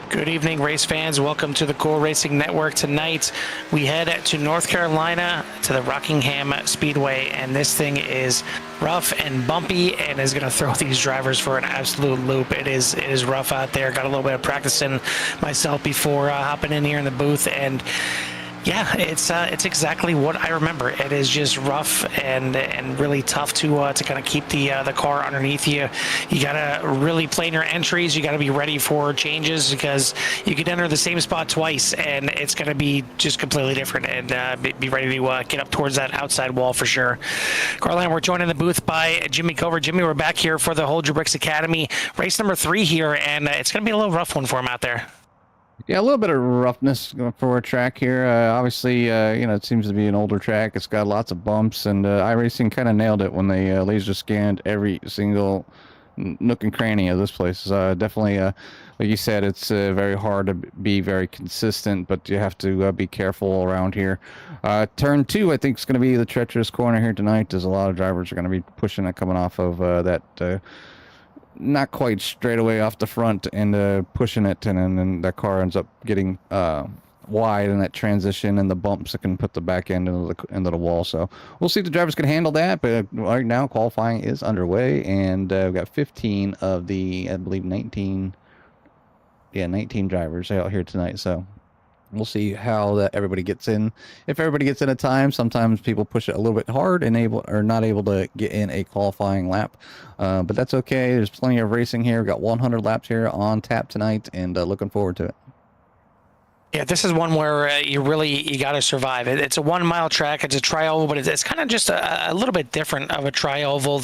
Good evening, race fans. Welcome to the Cool Racing Network. Tonight, we head to North Carolina to the Rockingham Speedway, and this thing is rough and bumpy and is going to throw these drivers for an absolute loop. It is rough out there. Got a little bit of practicing myself before hopping in here in the booth, and yeah, it's exactly what I remember. It is just rough and really tough to kind of keep the car underneath you. You gotta really plan your entries. You gotta be ready for changes because you could enter the same spot twice, and it's gonna be just completely different. And be ready to get up towards that outside wall for sure. Carline, we're joined in the booth by Jimmy Cover. Jimmy, we're back here for the Hold Your Bricks Academy race number 3 here, and it's gonna be a little rough one for him out there. Yeah, a little bit of roughness for a track here. Obviously, it seems to be an older track. It's got lots of bumps, and Iracing kind of nailed it when they laser scanned every single nook and cranny of this place. Definitely, like you said, it's very hard to be very consistent, but you have to be careful around here. Turn 2, I think, is going to be the treacherous corner here tonight. There's a lot of drivers are going to be pushing it coming off of that not quite straight away off the front and pushing it, and then that car ends up getting wide in that transition and the bumps that can put the back end into the wall. So we'll see if the drivers can handle that, but right now qualifying is underway, and we've got 15 of the, I believe, 19 drivers out here tonight. So we'll see how everybody gets in. If everybody gets in at time, sometimes people push it a little bit hard and not able to get in a qualifying lap. But that's okay. There's plenty of racing here. We've got 100 laps here on tap tonight, and looking forward to it. Yeah, this is one where you got to survive. It's a 1 mile track. It's a tri-oval, but it's kind of just a little bit different of a tri-oval.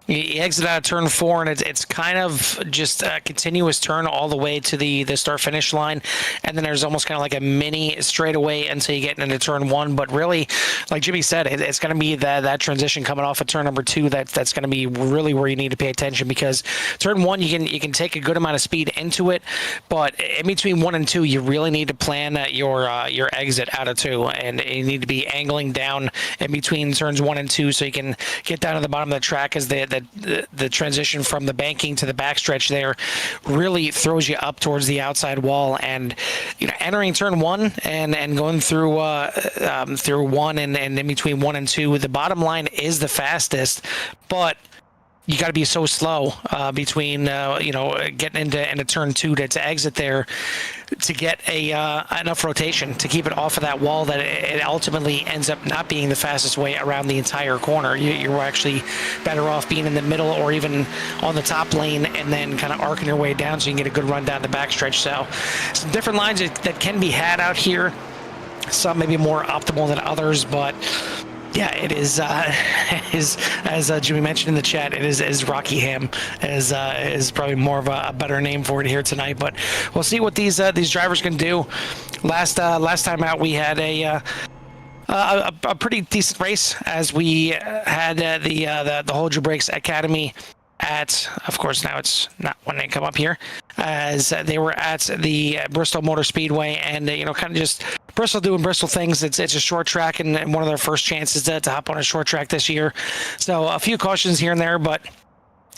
You exit out of turn 4, and it's kind of just a continuous turn all the way to the start finish line, and then there's almost kind of like a mini straightaway until you get into turn 1. But really, like Jimmy said, it's going to be that transition coming off of turn number 2 that's going to be really where you need to pay attention, because turn 1 you can take a good amount of speed into it, but in between 1 and 2 you really need to plan your exit out of 2, and you need to be angling down in between turns 1 and 2 so you can get down to the bottom of the track, as the transition from the banking to the backstretch there really throws you up towards the outside wall. And entering turn 1 and going through 1 and in between 1 and 2, the bottom line is the fastest, but you got to be so slow between getting into turn 2 to exit there to get enough rotation to keep it off of that wall that it ultimately ends up not being the fastest way around the entire corner. You're actually better off being in the middle or even on the top lane and then kind of arcing your way down so you can get a good run down the backstretch. So some different lines that can be had out here. Some maybe more optimal than others, but yeah, it is, as Jimmy mentioned in the chat, it is Rockingham is probably more of a better name for it here tonight. But we'll see what these drivers can do. Last time out, we had a pretty decent race, as we had the Hold Your Brakes Academy at, of course, now it's not when they come up here, as they were at the Bristol Motor Speedway, and kind of just Bristol doing Bristol things. It's a short track, and one of their first chances to hop on a short track this year. So a few cautions here and there, but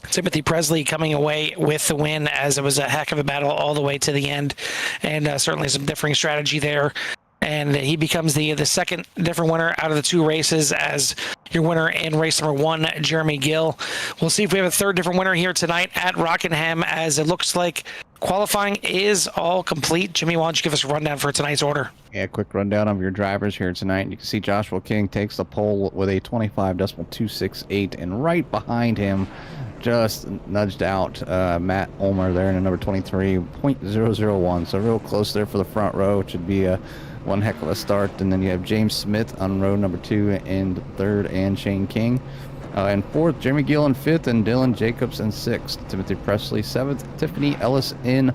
Timothy Presley coming away with the win, as it was a heck of a battle all the way to the end, and certainly some differing strategy there. And he becomes the second different winner out of the 2 races, as your winner in race number 1, Jeremy Gill. We'll see if we have a third different winner here tonight at Rockingham, as it looks like qualifying is all complete. Jimmy, why don't you give us a rundown for tonight's order? Yeah, quick rundown of your drivers here tonight. You can see Joshua King takes the pole with a 25.268, and right behind him, just nudged out Matt Ulmer there in number 23.001. So real close there for the front row, which would be one heck of a start. And then you have James Smith on row number 2 and 3rd, and Shane King. And 4th, Jeremy Gill in 5th, and Dylan Jacobs in 6th. Timothy Presley 7th, Tiffany Ellis in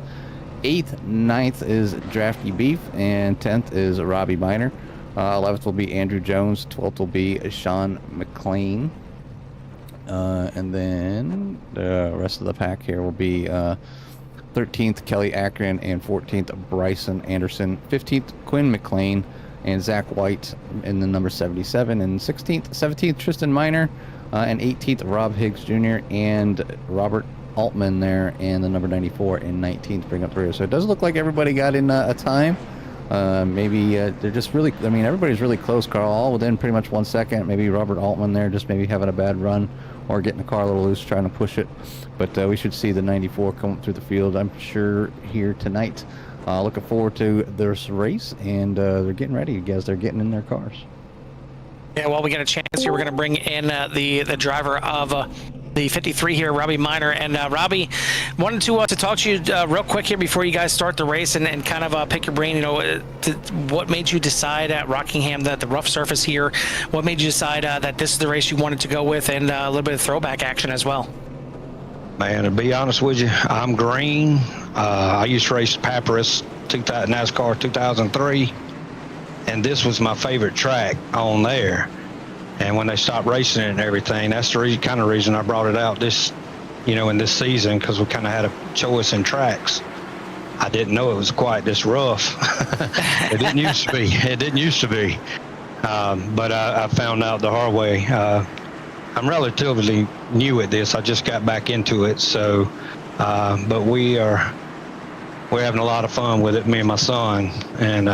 8th. 9th is Drafty Beef, and 10th is Robbie Miner. 11th will be Andrew Jones. 12th will be Sean McLean. And then the rest of the pack here will be 13th, Kelly Akron, and 14th, Bryson Anderson. 15th, Quinn McLean, and Zach White in the number 77. And 16th, 17th, Tristan Miner, and 18th, Rob Higgs Jr., and Robert Altman there and the number 94 and 19 to bring up the rear. So it does look like everybody got in a time. Maybe they're just really, I mean, everybody's really close, Carl, all within pretty much 1 second. Maybe Robert Altman there just maybe having a bad run or getting the car a little loose trying to push it. But we should see the 94 come through the field, I'm sure, here tonight. Looking forward to this race, and they're getting ready, guys. They're getting in their cars. Yeah, well, we get a chance here. We're going to bring in the driver of the 53 here, Robbie Miner. And Robbie, wanted to talk to you real quick here before you guys start the race and kind of pick your brain. You know, what made you decide at Rockingham that the rough surface here? What made you decide that this is the race you wanted to go with, and a little bit of throwback action as well? Man, to be honest with you, I'm green. I used to race Papyrus NASCAR 2003, and this was my favorite track on there. And when they stopped racing it and everything, that's the kind of reason I brought it out this, in this season, because we kind of had a choice in tracks. I didn't know it was quite this rough. It didn't used to be. It didn't used to be. But I found out the hard way. I'm relatively new at this. I just got back into it, so but we're having a lot of fun with it, me and my son, and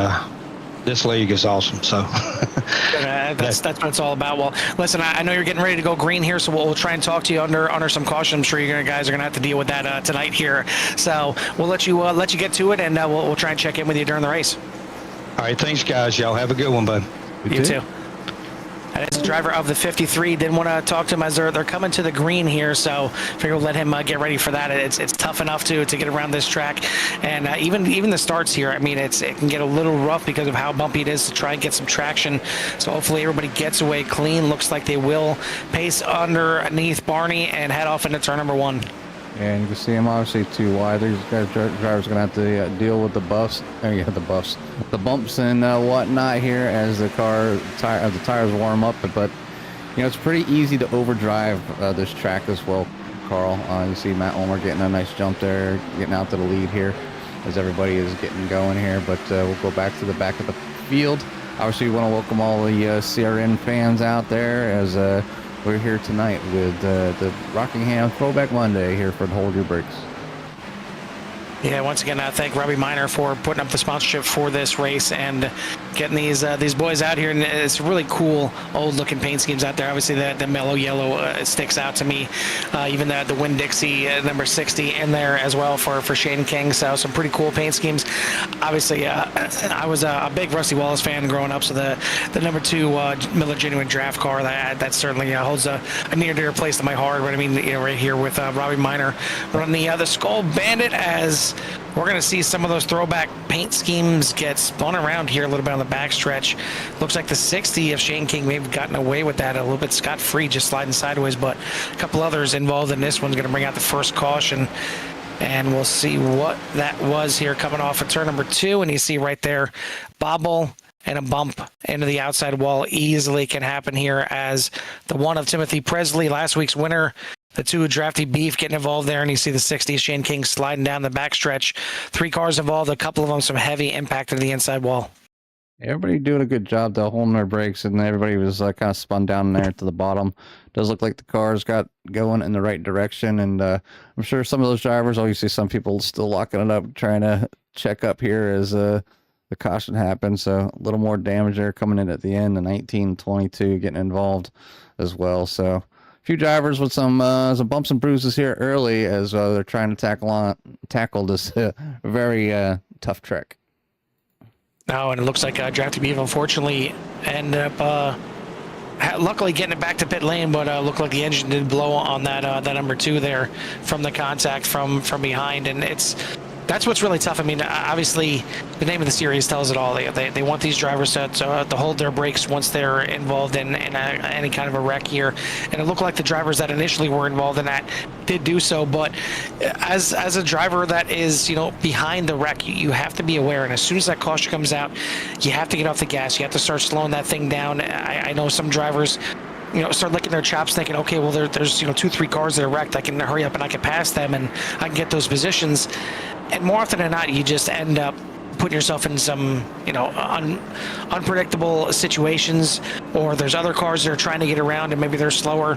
this league is awesome. So that's what it's all about. Well, listen, I know you're getting ready to go green here, so we'll try and talk to you under some caution. I'm sure you guys are going to have to deal with that tonight here. So we'll let you get to it, and we'll try and check in with you during the race. All right, thanks, guys. Y'all have a good one, bud. You too. And as the driver of the 53, didn't want to talk to him as they're coming to the green here, so figure we'll let him get ready for that. It's tough enough to get around this track, and even the starts here, I mean, it can get a little rough because of how bumpy it is to try and get some traction. So hopefully everybody gets away clean. Looks like they will. Pace underneath Barney and head off into turn number 1. And you can see them obviously too wide. These guys, drivers are going to have to deal with the buffs. There you have the buffs, the bumps and whatnot here as the tires warm up. But it's pretty easy to overdrive this track as well, Carl. You see Matt Ulmer getting a nice jump there, getting out to the lead here as everybody is getting going here. But we'll go back to the back of the field. Obviously, we want to welcome all the CRN fans out there as we're here tonight with the Rockingham Throwback Monday here for Hold Your Brakes. Yeah, once again, I thank Robbie Miner for putting up the sponsorship for this race and getting these boys out here. And it's really cool, old-looking paint schemes out there. Obviously, the mellow yellow sticks out to me. Even the Winn-Dixie number 60 in there as well for Shane King. So some pretty cool paint schemes. Obviously, I was a big Rusty Wallace fan growing up, so the number 2 Miller Genuine draft car, that certainly holds a near dear place to my heart. But I mean, right here with Robbie Miner running the Skull Bandit, as we're going to see some of those throwback paint schemes get spun around here a little bit on the backstretch. Looks like the 60 of Shane King may have gotten away with that a little bit scot-free, just sliding sideways, but a couple others involved in this one's going to bring out the first caution. And we'll see what that was here coming off of turn number 2. And you see right there, bobble and a bump into the outside wall easily can happen here, as the one of Timothy Presley, last week's winner, the 2 Drafty Beef getting involved there, and you see the 60 Shane King sliding down the backstretch. 3 cars involved, a couple of them some heavy impact to the inside wall. Everybody doing a good job though, holding their brakes, and everybody was kind of spun down there to the bottom. Does look like the cars got going in the right direction, and I'm sure some of those drivers, obviously some people still locking it up, trying to check up here as the caution happened. So a little more damage there coming in at the end. The 1922 getting involved as well. So few drivers with some bumps and bruises here early as they're trying to tackle this very tough track. Oh, and it looks like Drafty Beef unfortunately ended up luckily getting it back to pit lane, but looked like the engine did blow on that number 2 there from the contact from behind, and that's what's really tough. I mean, obviously, the name of the series tells it all. They want these drivers to hold their brakes once they're involved in any kind of a wreck here. And it looked like the drivers that initially were involved in that did do so. But as a driver that is, behind the wreck, you have to be aware. And as soon as that caution comes out, you have to get off the gas. You have to start slowing that thing down. I know some drivers start licking their chops thinking, okay, well, there's 2-3 cars that are wrecked. I can hurry up and I can pass them and I can get those positions. And more often than not, you just end up putting yourself in some, unpredictable situations, or there's other cars that are trying to get around and maybe they're slower.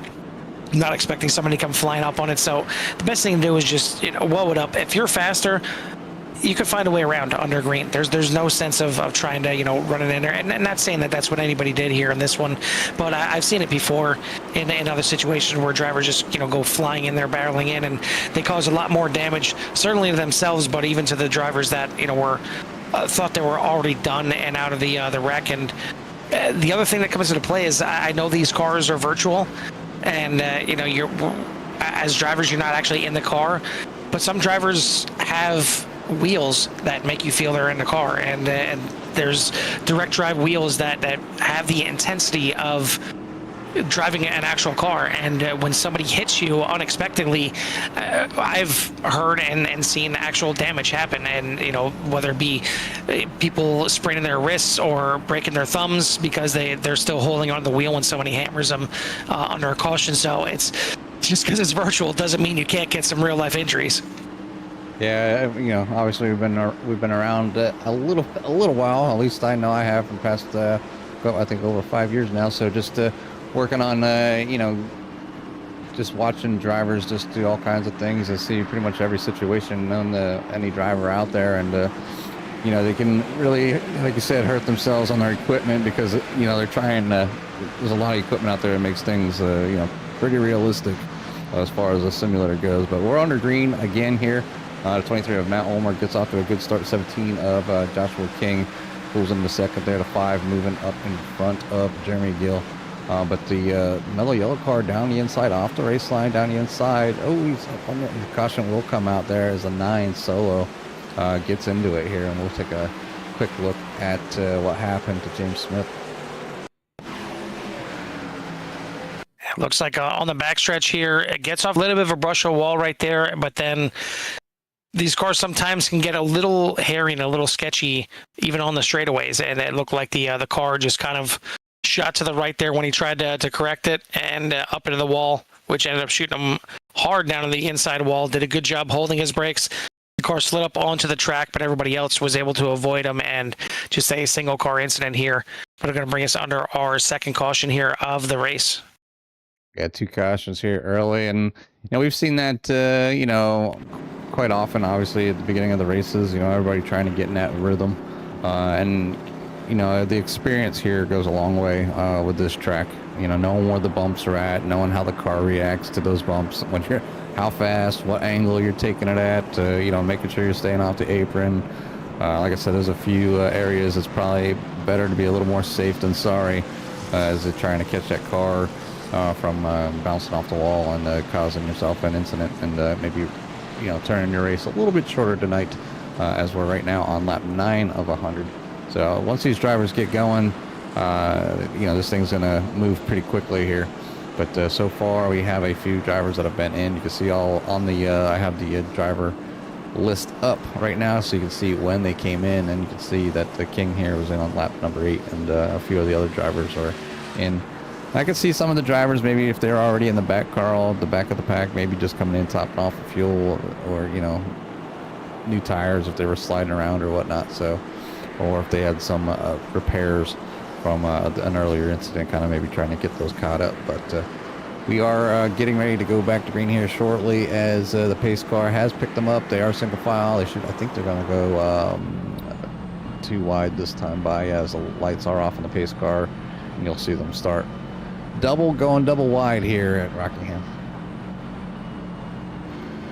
not expecting somebody to come flying up on it. So the best thing to do is just, whoa it up. If you're faster, you could find a way around under green. There's no sense of trying to, run it in there. And not saying that that's what anybody did here in this one, but I've seen it before in other situations where drivers just, go flying in there, barreling in, and they cause a lot more damage, certainly to themselves, but even to the drivers that, were thought they were already done and out of the wreck. And the other thing that comes into play is I know these cars are virtual, and, you're, as drivers, you're not actually in the car, but some drivers have wheels that make you feel they're in the car, and there's direct drive wheels that have the intensity of driving an actual car. And when somebody hits you unexpectedly, I've heard and seen actual damage happen, and whether it be people spraining their wrists or breaking their thumbs because they're still holding on to the wheel when somebody hammers them under a caution. So it's just because it's virtual doesn't mean you can't get some real life injuries. Yeah, obviously we've been around a little while. At least I know I have for the past, I think over 5 years now. So just working on, just watching drivers just do all kinds of things and see pretty much every situation known to any driver out there, and they can really, like you said, hurt themselves on their equipment because they're trying. There's a lot of equipment out there that makes things pretty realistic as far as the simulator goes. But we're under green again here. The 23 of Matt Ulmer gets off to a good start. 17 of Joshua King pulls into second there to 5, moving up in front of Jeremy Gill. But the mellow yellow car down the inside, off the race line, down the inside. Oh, he's up on the caution will come out there as a 9 solo gets into it here, and we'll take a quick look at what happened to James Smith. Looks like on the backstretch here, it gets off a little bit of a brush of wall right there, but then these cars sometimes can get a little hairy and a little sketchy even on the straightaways, and it looked like the car just kind of shot to the right there when he tried to correct it, and up into the wall, which ended up shooting him hard down to the inside wall. Did a good job holding his brakes. The car slid up onto the track, but everybody else was able to avoid him, and just a single car incident here. But it's going to bring us under our second caution here of the race. Got 2 cautions here early, and we've seen that quite often. Obviously, at the beginning of the races, everybody trying to get in that rhythm, and the experience here goes a long way with this track. Knowing where the bumps are at, knowing how the car reacts to those bumps, how fast, what angle you're taking it at, making sure you're staying off the apron. Like I said, there's a few areas it's probably better to be a little more safe than sorry, as they're trying to catch that car from bouncing off the wall and causing yourself an incident, and maybe turning your race a little bit shorter tonight, as we're right now on lap 9 of 100. So once these drivers get going, this thing's gonna move pretty quickly here. But so far we have a few drivers that have been in. You can see all on the I have the driver list up right now, so you can see when they came in, and you can see that the King here was in on lap number 8, and a few of the other drivers are in. I could see some of the drivers, maybe if they're already in the back car, all the back of the pack, maybe just coming in, topping off the fuel, or new tires if they were sliding around or whatnot. So, or if they had some repairs from an earlier incident, kind of maybe trying to get those caught up. But we are getting ready to go back to green here shortly, as the pace car has picked them up. They are single file. I think they're going to go too wide this time by, as the lights are off in the pace car, and you'll see them start going double wide here at Rockingham.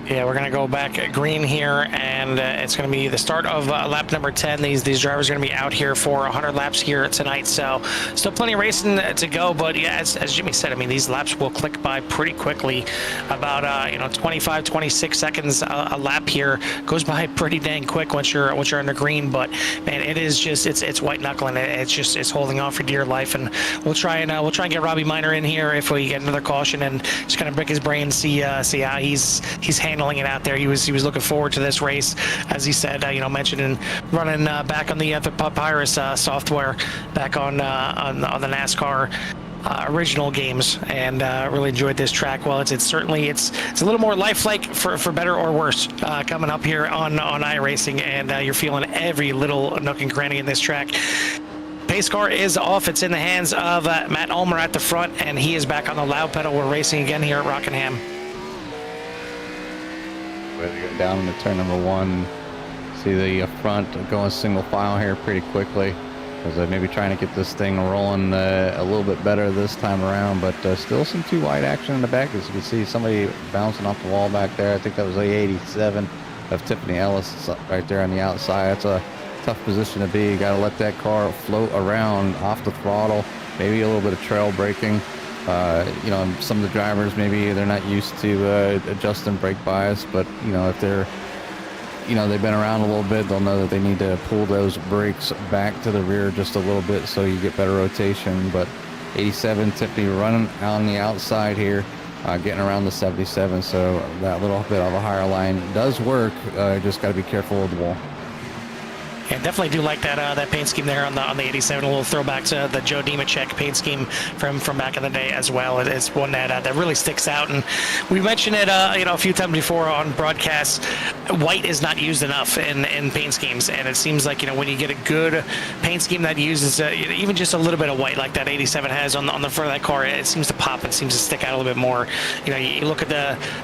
Yeah, we're going to go back at green here, and it's going to be the start of lap number 10. These drivers are going to be out here for 100 laps here tonight, so still plenty of racing to go. But yeah, as Jimmy said, I mean, these laps will click by pretty quickly. About 25, 26 seconds a lap here goes by pretty dang quick once you're under green. But man, it is just it's white knuckling. It's holding on for dear life, and we'll try and get Robbie Minor in here if we get another caution, and just kind of break his brain, see how he's handling it out there. He was looking forward to this race, as he said. Mentioning running back on the Papyrus software back on the NASCAR original games, and really enjoyed this track. Well, it's certainly it's a little more lifelike for better or worse coming up here on iRacing, and you're feeling every little nook and cranny in this track. pace car is off. It's in the hands of Matt Ulmer at the front, and he is back on the loud pedal. We're racing again here at Rockingham. Ready to go down into turn number 1. See the front going single file here pretty quickly, because I may be trying to get this thing rolling a little bit better this time around, but still some too wide action in the back. As you can see, somebody bouncing off the wall back there. I think that was A87 of Tiffany Ellis right there on the outside. That's a tough position to be. You got to let that car float around off the throttle, maybe a little bit of trail braking. You know, some of the drivers, maybe they're not used to adjusting brake bias, but you know, if they're, you know, they've been around a little bit, they'll know that they need to pull those brakes back to the rear just a little bit so you get better rotation. But 87 Tiffany running on the outside here, getting around the 77, so that little bit of a higher line does work. Just got to be careful with the wall. Yeah, definitely do like that that paint scheme there on the 87. A little throwback to the Joe Nemechek paint scheme from back in the day as well. It's one that really sticks out, and we mentioned it you know, a few times before on broadcasts. White is not used enough in paint schemes, and it seems like, you know, when you get a good paint scheme that uses even just a little bit of white like that 87 has on the front of that car, it seems to pop. It seems to stick out a little bit more. You know, you look at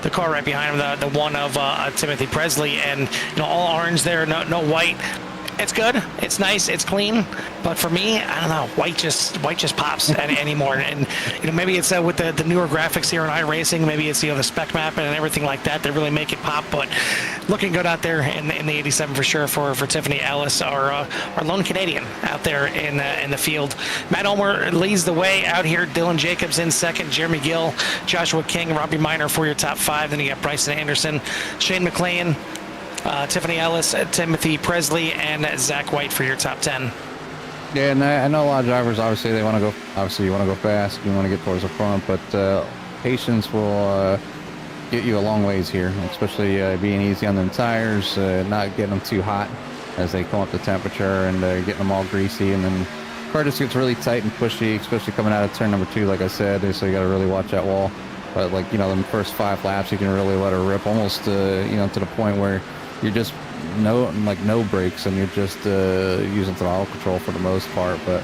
the car right behind him, the one of Timothy Presley, and you know, all orange there, no white. It's good. It's nice. It's clean. But for me, I don't know. White just pops anymore. And you know, maybe it's with the newer graphics here in iRacing. Maybe it's, you know, the spec map and everything like that really make it pop. But looking good out there in the 87 for sure for Tiffany Ellis, our lone Canadian out there in the field. Matt Ulmer leads the way out here. Dylan Jacobs in second. Jeremy Gill, Joshua King, Robbie Minor for your top 5. Then you got Bryson Anderson, Shane McLean, Tiffany Ellis, Timothy Presley, and Zach White for your top 10. Yeah, and I know a lot of drivers, obviously, they want to go, obviously you want to go fast, you want to get towards the front, but patience will get you a long ways here, especially being easy on them tires, not getting them too hot as they come up to temperature, and getting them all greasy, and then the car just gets really tight and pushy, especially coming out of turn number 2, like I said, so you got to really watch that wall. But like, you know, the first 5 laps, you can really let her rip almost, you know, to the point where you're just no brakes, and you're just using throttle control for the most part. But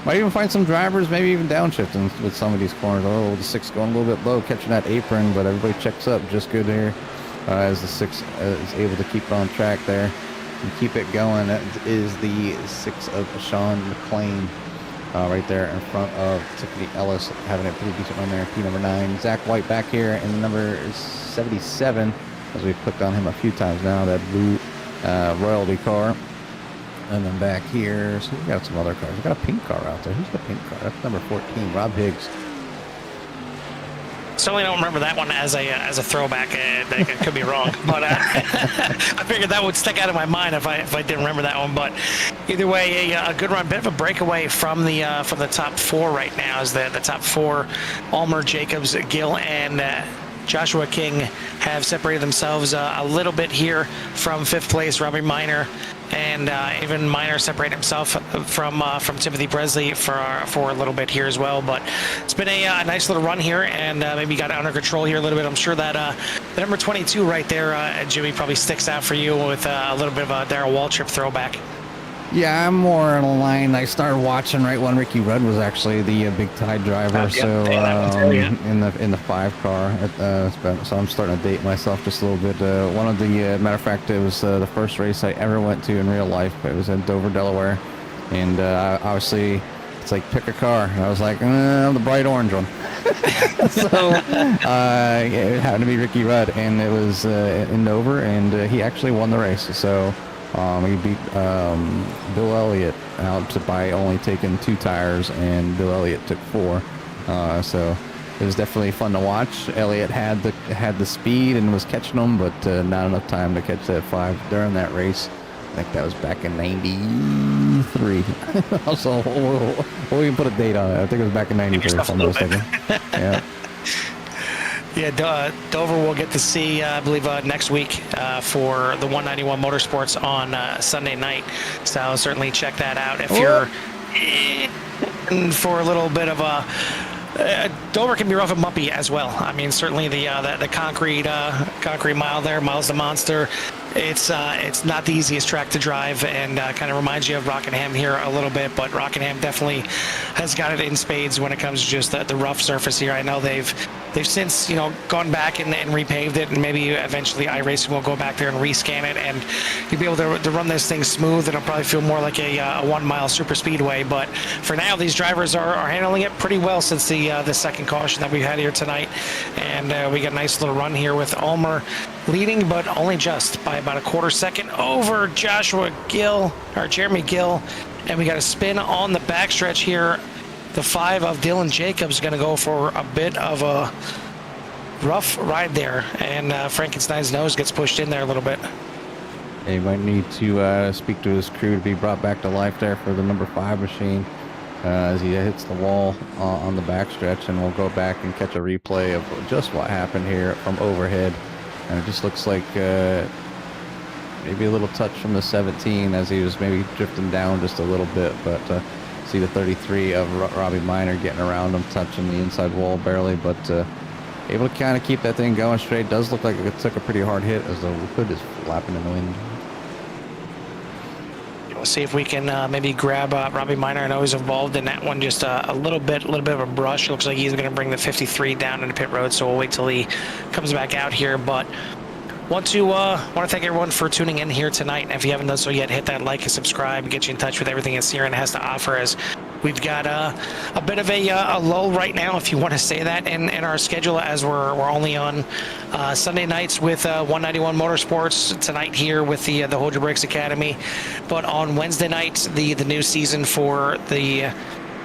might even find some drivers maybe even downshifting with some of these corners. Oh, the 6 going a little bit low, catching that apron, but everybody checks up just good here as the 6 is able to keep it on track there and keep it going. That is the 6 of Sean McLean right there in front of Tiffany Ellis, having a pretty decent run there. P number 9, Zach White back here in number 77. As we've clicked on him a few times now, that blue royalty car. And then back here, so we got some other cars. We got a pink car out there. Who's the pink car? That's number 14, Rob Higgs. Certainly don't remember that one as a throwback. I could be wrong, but I figured that would stick out of my mind if I didn't remember that one. But either way, a good run, bit of a breakaway from the top 4 right now. Is the top 4, Ulmer, Jacobs, Gill, and Joshua King have separated themselves a little bit here from 5th place. Robbie Minor, and even Minor separated himself from Timothy Presley for a little bit here as well. But it's been a nice little run here, and maybe got it under control here a little bit. I'm sure that the number 22 right there, Jimmy, probably sticks out for you with a little bit of a Darrell Waltrip throwback. Yeah, I'm more on the line. I started watching right when Ricky Rudd was actually the big tide driver, so in the 5 car. So I'm starting to date myself just a little bit. One of the matter of fact, it was the first race I ever went to in real life. It was in Dover, Delaware, and obviously it's like pick a car. And I was like, the bright orange one. So it happened to be Ricky Rudd, and it was in Dover, and he actually won the race. So. He beat Bill Elliott out by only taking 2 tires, and Bill Elliott took 4. So it was definitely fun to watch. Elliott had the speed and was catching them, but not enough time to catch that 5 during that race. I think that was back in '93. So we'll even put a date on it. I think it was back in '93. If I'm not mistaken. Yeah. Yeah, Dover we'll get to see, I believe, next week for the 191 Motorsports on Sunday night. So certainly check that out if you're in for a little bit of a. Dover can be rough and bumpy as well. I mean, certainly the concrete mile there, Miles the Monster. It's not the easiest track to drive, and kind of reminds you of Rockingham here a little bit, but Rockingham definitely has got it in spades when it comes to just the rough surface here. I know they've since, you know, gone back and repaved it, and maybe eventually iRacing will go back there and rescan it, and you'll be able to run this thing smooth. It'll probably feel more like a 1 mile super speedway, but for now these drivers are handling it pretty well since the second caution that we had here tonight, and we got a nice little run here with Ulmer leading, but only just by about a quarter second over Jeremy Gill, and we got a spin on the backstretch here. The 5 of Dylan Jacobs going to go for a bit of a rough ride there, and Frankenstein's nose gets pushed in there a little bit. He might need to speak to his crew to be brought back to life there for the number 5 machine as he hits the wall on the backstretch, and we'll go back and catch a replay of just what happened here from overhead. And it just looks like maybe a little touch from the 17 as he was maybe drifting down just a little bit, but see the 33 of Robbie Minor getting around him, touching the inside wall barely, but able to kind of keep that thing going straight. Does look like it took a pretty hard hit as the hood is flapping in the wind. We'll see if we can maybe grab Robbie Minor. I know he's involved in that one, just a little bit of a brush. Looks like he's going to bring the 53 down into pit road, so we'll wait till he comes back out here. But want to thank everyone for tuning in here tonight. And if you haven't done so yet, hit that like and subscribe and get you in touch with everything that Siren has to offer, as we've got a bit of a lull right now, if you want to say that, in our schedule, as we're only on Sunday nights with 191 Motorsports, tonight here with the Hold Your Brakes Academy, but on Wednesday nights the new season for the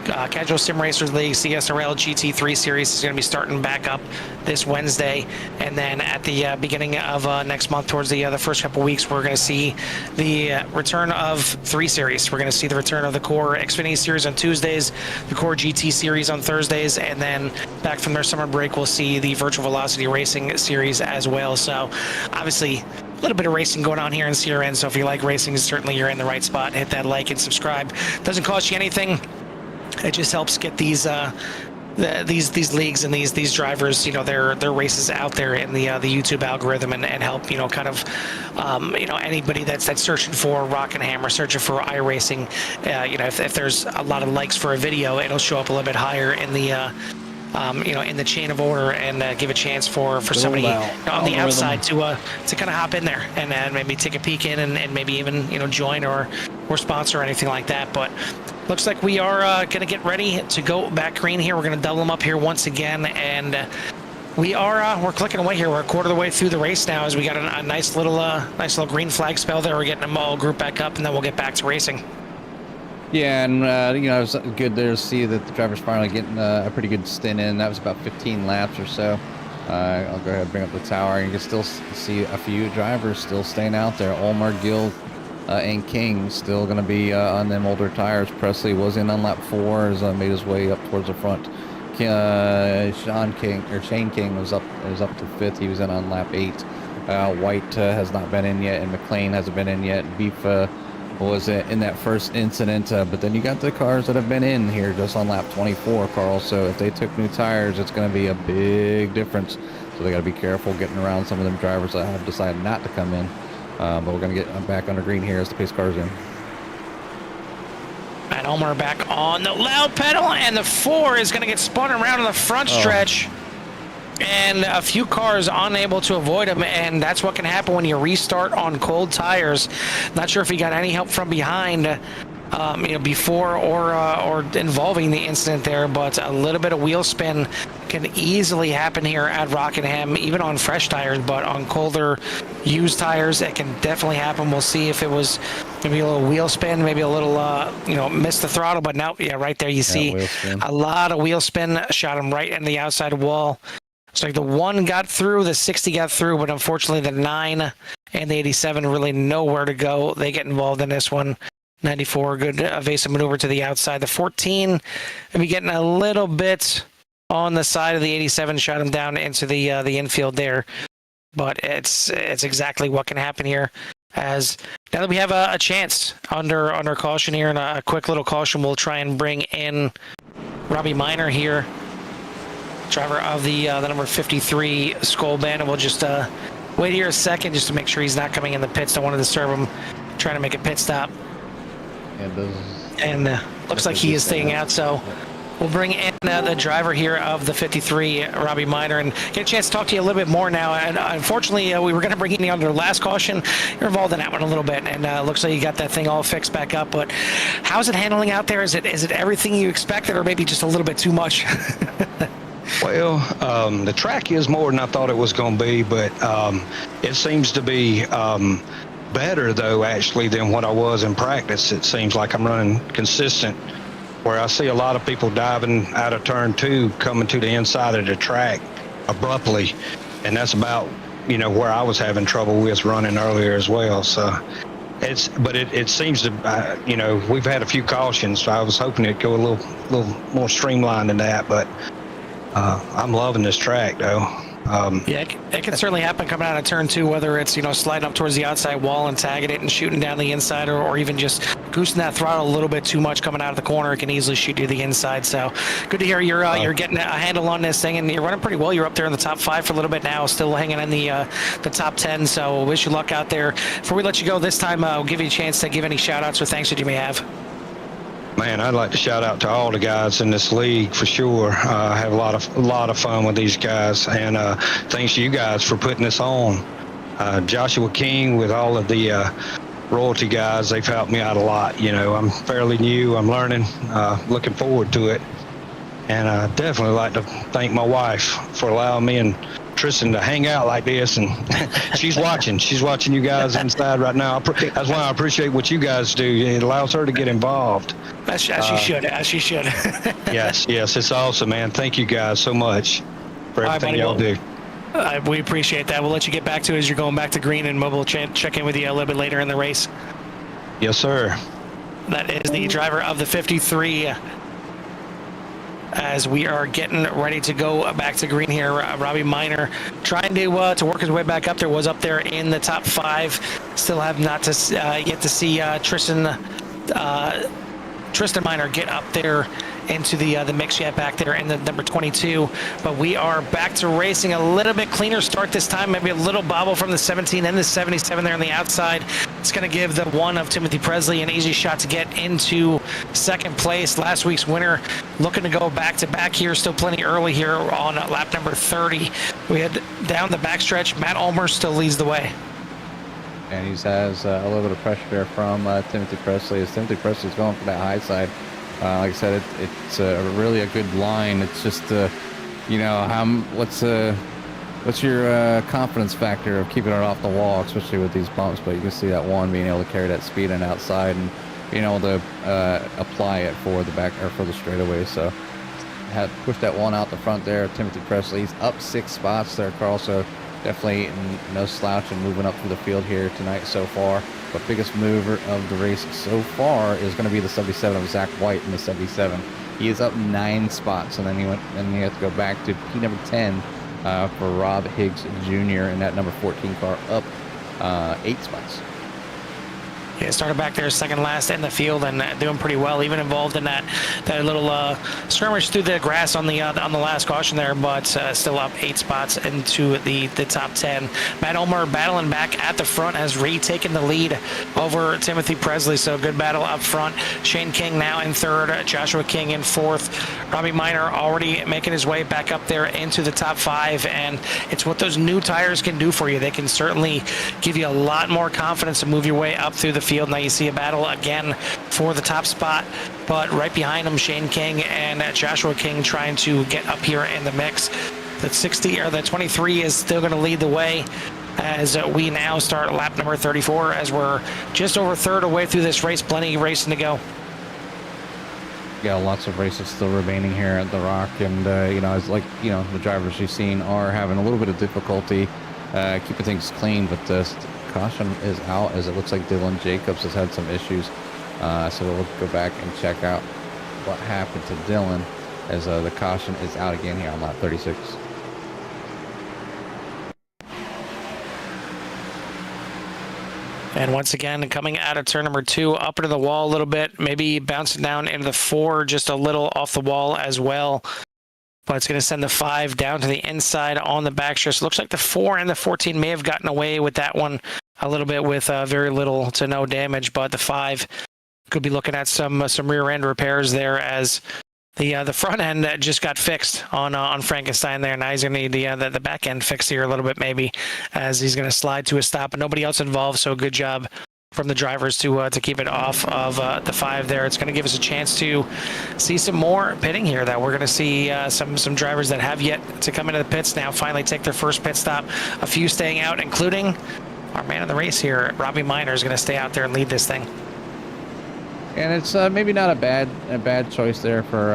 Casual Sim Racers League CSRL GT3 Series is going to be starting back up this Wednesday, and then at the beginning of next month, towards the first couple weeks, we're going to see the return of 3 series. We're going to see the return of the Core Xfinity Series on Tuesdays, the Core GT Series on Thursdays, and then back from their summer break, we'll see the Virtual Velocity Racing Series as well. So obviously a little bit of racing going on here in CRN, so if you like racing, certainly you're in the right spot. Hit that like and subscribe. Doesn't cost you anything. It just helps get these leagues and these drivers, you know, their races out there in the YouTube algorithm, and help, you know, kind of you know, anybody that's searching for Rockingham or searching for iRacing, you know, if there's a lot of likes for a video, it'll show up a little bit higher in the you know, in the chain of order, and give a chance for somebody on the outside to kind of hop in there and maybe take a peek in, and maybe even, you know, join or sponsor or anything like that. But looks like we are going to get ready to go back green here. We're going to double them up here once again, and we're clicking away here. We're a quarter of the way through the race now, as we got a nice little green flag spell there. We're getting them all grouped back up, and then we'll get back to racing. Yeah, and you know, it was good there to see that the driver's finally getting a pretty good stint in. That was about 15 laps or so. I'll go ahead and bring up the tower, and you can still see a few drivers still staying out there. Ulmer, Gill, and King still going to be on them older tires. Presley was in on lap 4, as made his way up towards the front. Shane King was up to 5th. He was in on lap 8. White has not been in yet, and McLean hasn't been in yet. Beef was in that first incident, but then you got the cars that have been in here just on lap 24, Carl. So if they took new tires, it's going to be a big difference. So they got to be careful getting around some of them drivers that have decided not to come in. But we're going to get back under green here as the pace car's in. And Ulmer back on the loud pedal, and the 4 is going to get spun around in the front stretch. And a few cars unable to avoid him, and that's what can happen when you restart on cold tires. Not sure if he got any help from behind, you know, before or involving the incident there, but a little bit of wheel spin can easily happen here at Rockingham, even on fresh tires, but on colder used tires, it can definitely happen. We'll see if it was maybe a little wheel spin, maybe a little, you know, missed the throttle, but now, yeah, right there you see a lot of wheel spin, shot him right in the outside wall. So the 1 got through, the 60 got through, but unfortunately the 9 and the 87 really nowhere to go. They get involved in this one. 94, good evasive maneuver to the outside. The 14, maybe getting a little bit on the side of the 87, shot him down into the infield there. But it's exactly what can happen here. As now that we have a chance under caution here, and a quick little caution, we'll try and bring in Robbie Minor here, driver of the number 53 Skull Band, and we'll just wait here a second just to make sure he's not coming in the pits. Don't want to disturb him trying to make a pit stop. And looks like he is staying out, so we'll bring in the driver here of the 53, Robbie Miner, and get a chance to talk to you a little bit more now. And unfortunately, we were going to bring you under the last caution. You're involved in that one a little bit, and looks like you got that thing all fixed back up. But how's it handling out there? Is it everything you expected, or maybe just a little bit too much? Well, the track is more than I thought it was going to be, but it seems to be better, though, actually, than what I was in practice. It seems like I'm running consistent, where I see a lot of people diving out of turn 2, coming to the inside of the track abruptly, and that's about, where I was having trouble with running earlier as well. So it seems to, we've had a few cautions, so I was hoping it'd go a little more streamlined than that, but I'm loving this track, though. Yeah, it can certainly happen coming out of turn 2, whether it's, sliding up towards the outside wall and tagging it and shooting down the inside, or even just goosing that throttle a little bit too much coming out of the corner. It can easily shoot you the inside. So good to hear you're getting a handle on this thing, and you're running pretty well. You're up there in the top 5 for a little bit now, still hanging in the top 10. So wish you luck out there. Before we let you go this time, I'll give you a chance to give any shout outs or thanks that you may have. Man, I'd like to shout out to all the guys in this league for sure. I have a lot of fun with these guys, and thanks to you guys for putting this on. Joshua King with all of the royalty guys, they've helped me out a lot. I'm fairly new, I'm learning, looking forward to it. And I definitely like to thank my wife for allowing me and Tristan to hang out like this, and she's watching you guys inside right now. That's why I appreciate what you guys do. It allows her to get involved. As she should. yes, it's awesome, man. Thank you guys so much for everything y'all do. We appreciate that. We'll let you get back to it as you're going back to green, and we'll check in with you a little bit later in the race. Yes, sir. That is the driver of the 53. As we are getting ready to go back to green here, Robbie Miner trying to work his way back up there. Was up there in the top 5. Still have not yet to see Tristan Miner get up there into the mix yet back there in the number 22. But we are back to racing. A little bit cleaner start this time, maybe a little bobble from the 17 and the 77 there on the outside. It's going to give the 1 of Timothy Presley an easy shot to get into second place. Last week's winner looking to go back to back here, still plenty early here on lap number 30. We head down the backstretch. Matt Ulmer still leads the way. And he has a little bit of pressure there from Timothy Presley, as Timothy Presley's going for that high side. Like I said, it's really a good line. It's just, what's your confidence factor of keeping it off the wall, especially with these bumps? But you can see that one being able to carry that speed on outside and being able to apply it for the back or for the straightaway. So had pushed that one out the front there. Timothy Presley's up 6 spots there, Carl. So definitely no slouch and moving up through the field here tonight so far. But biggest mover of the race so far is going to be the 77 of Zach White in the 77. He is up 9 spots, and then he had to go back to P number 10 for Rob Higgs Jr. in that number 14 car, up 8 spots. Yeah, started back there second last in the field and doing pretty well, even involved in that little skirmish through the grass on the last caution there, but still up 8 spots into the top 10. Matt Ulmer battling back at the front, has retaken the lead over Timothy Presley, so good battle up front. Shane King now in 3rd, Joshua King in 4th. Robbie Miner already making his way back up there into the top 5, and it's what those new tires can do for you. They can certainly give you a lot more confidence to move your way up through the field. Now you see a battle again for the top spot, but right behind them, Shane King and Joshua King trying to get up here in the mix. The 23 is still going to lead the way as we now start lap number 34, as we're just over a third away through this race. Plenty of racing to go. Yeah, lots of races still remaining here at the Rock, and it's like the drivers you've seen are having a little bit of difficulty keeping things clean, but caution is out, as it looks like Dylan Jacobs has had some issues. So we'll go back and check out what happened to Dylan, as the caution is out again here on lap 36. And once again, coming out of turn number 2, up into the wall a little bit, maybe bouncing down into the 4, just a little off the wall as well. but it's going to send the 5 down to the inside on the backstretch. Looks like the 4 and the 14 may have gotten away with that one a little bit with very little to no damage, but the 5 could be looking at some rear end repairs there as the front end just got fixed on Frankenstein there. Now he's going to need the back end fixed here a little bit maybe as he's going to slide to a stop, but nobody else involved, so good job from the drivers to keep it off of the 5 there. It's going to give us a chance to see some more pitting here, that we're going to see some drivers that have yet to come into the pits now finally take their first pit stop. A few staying out, including our man of the race here, Robbie Minor, is going to stay out there and lead this thing. And it's maybe not a bad choice there for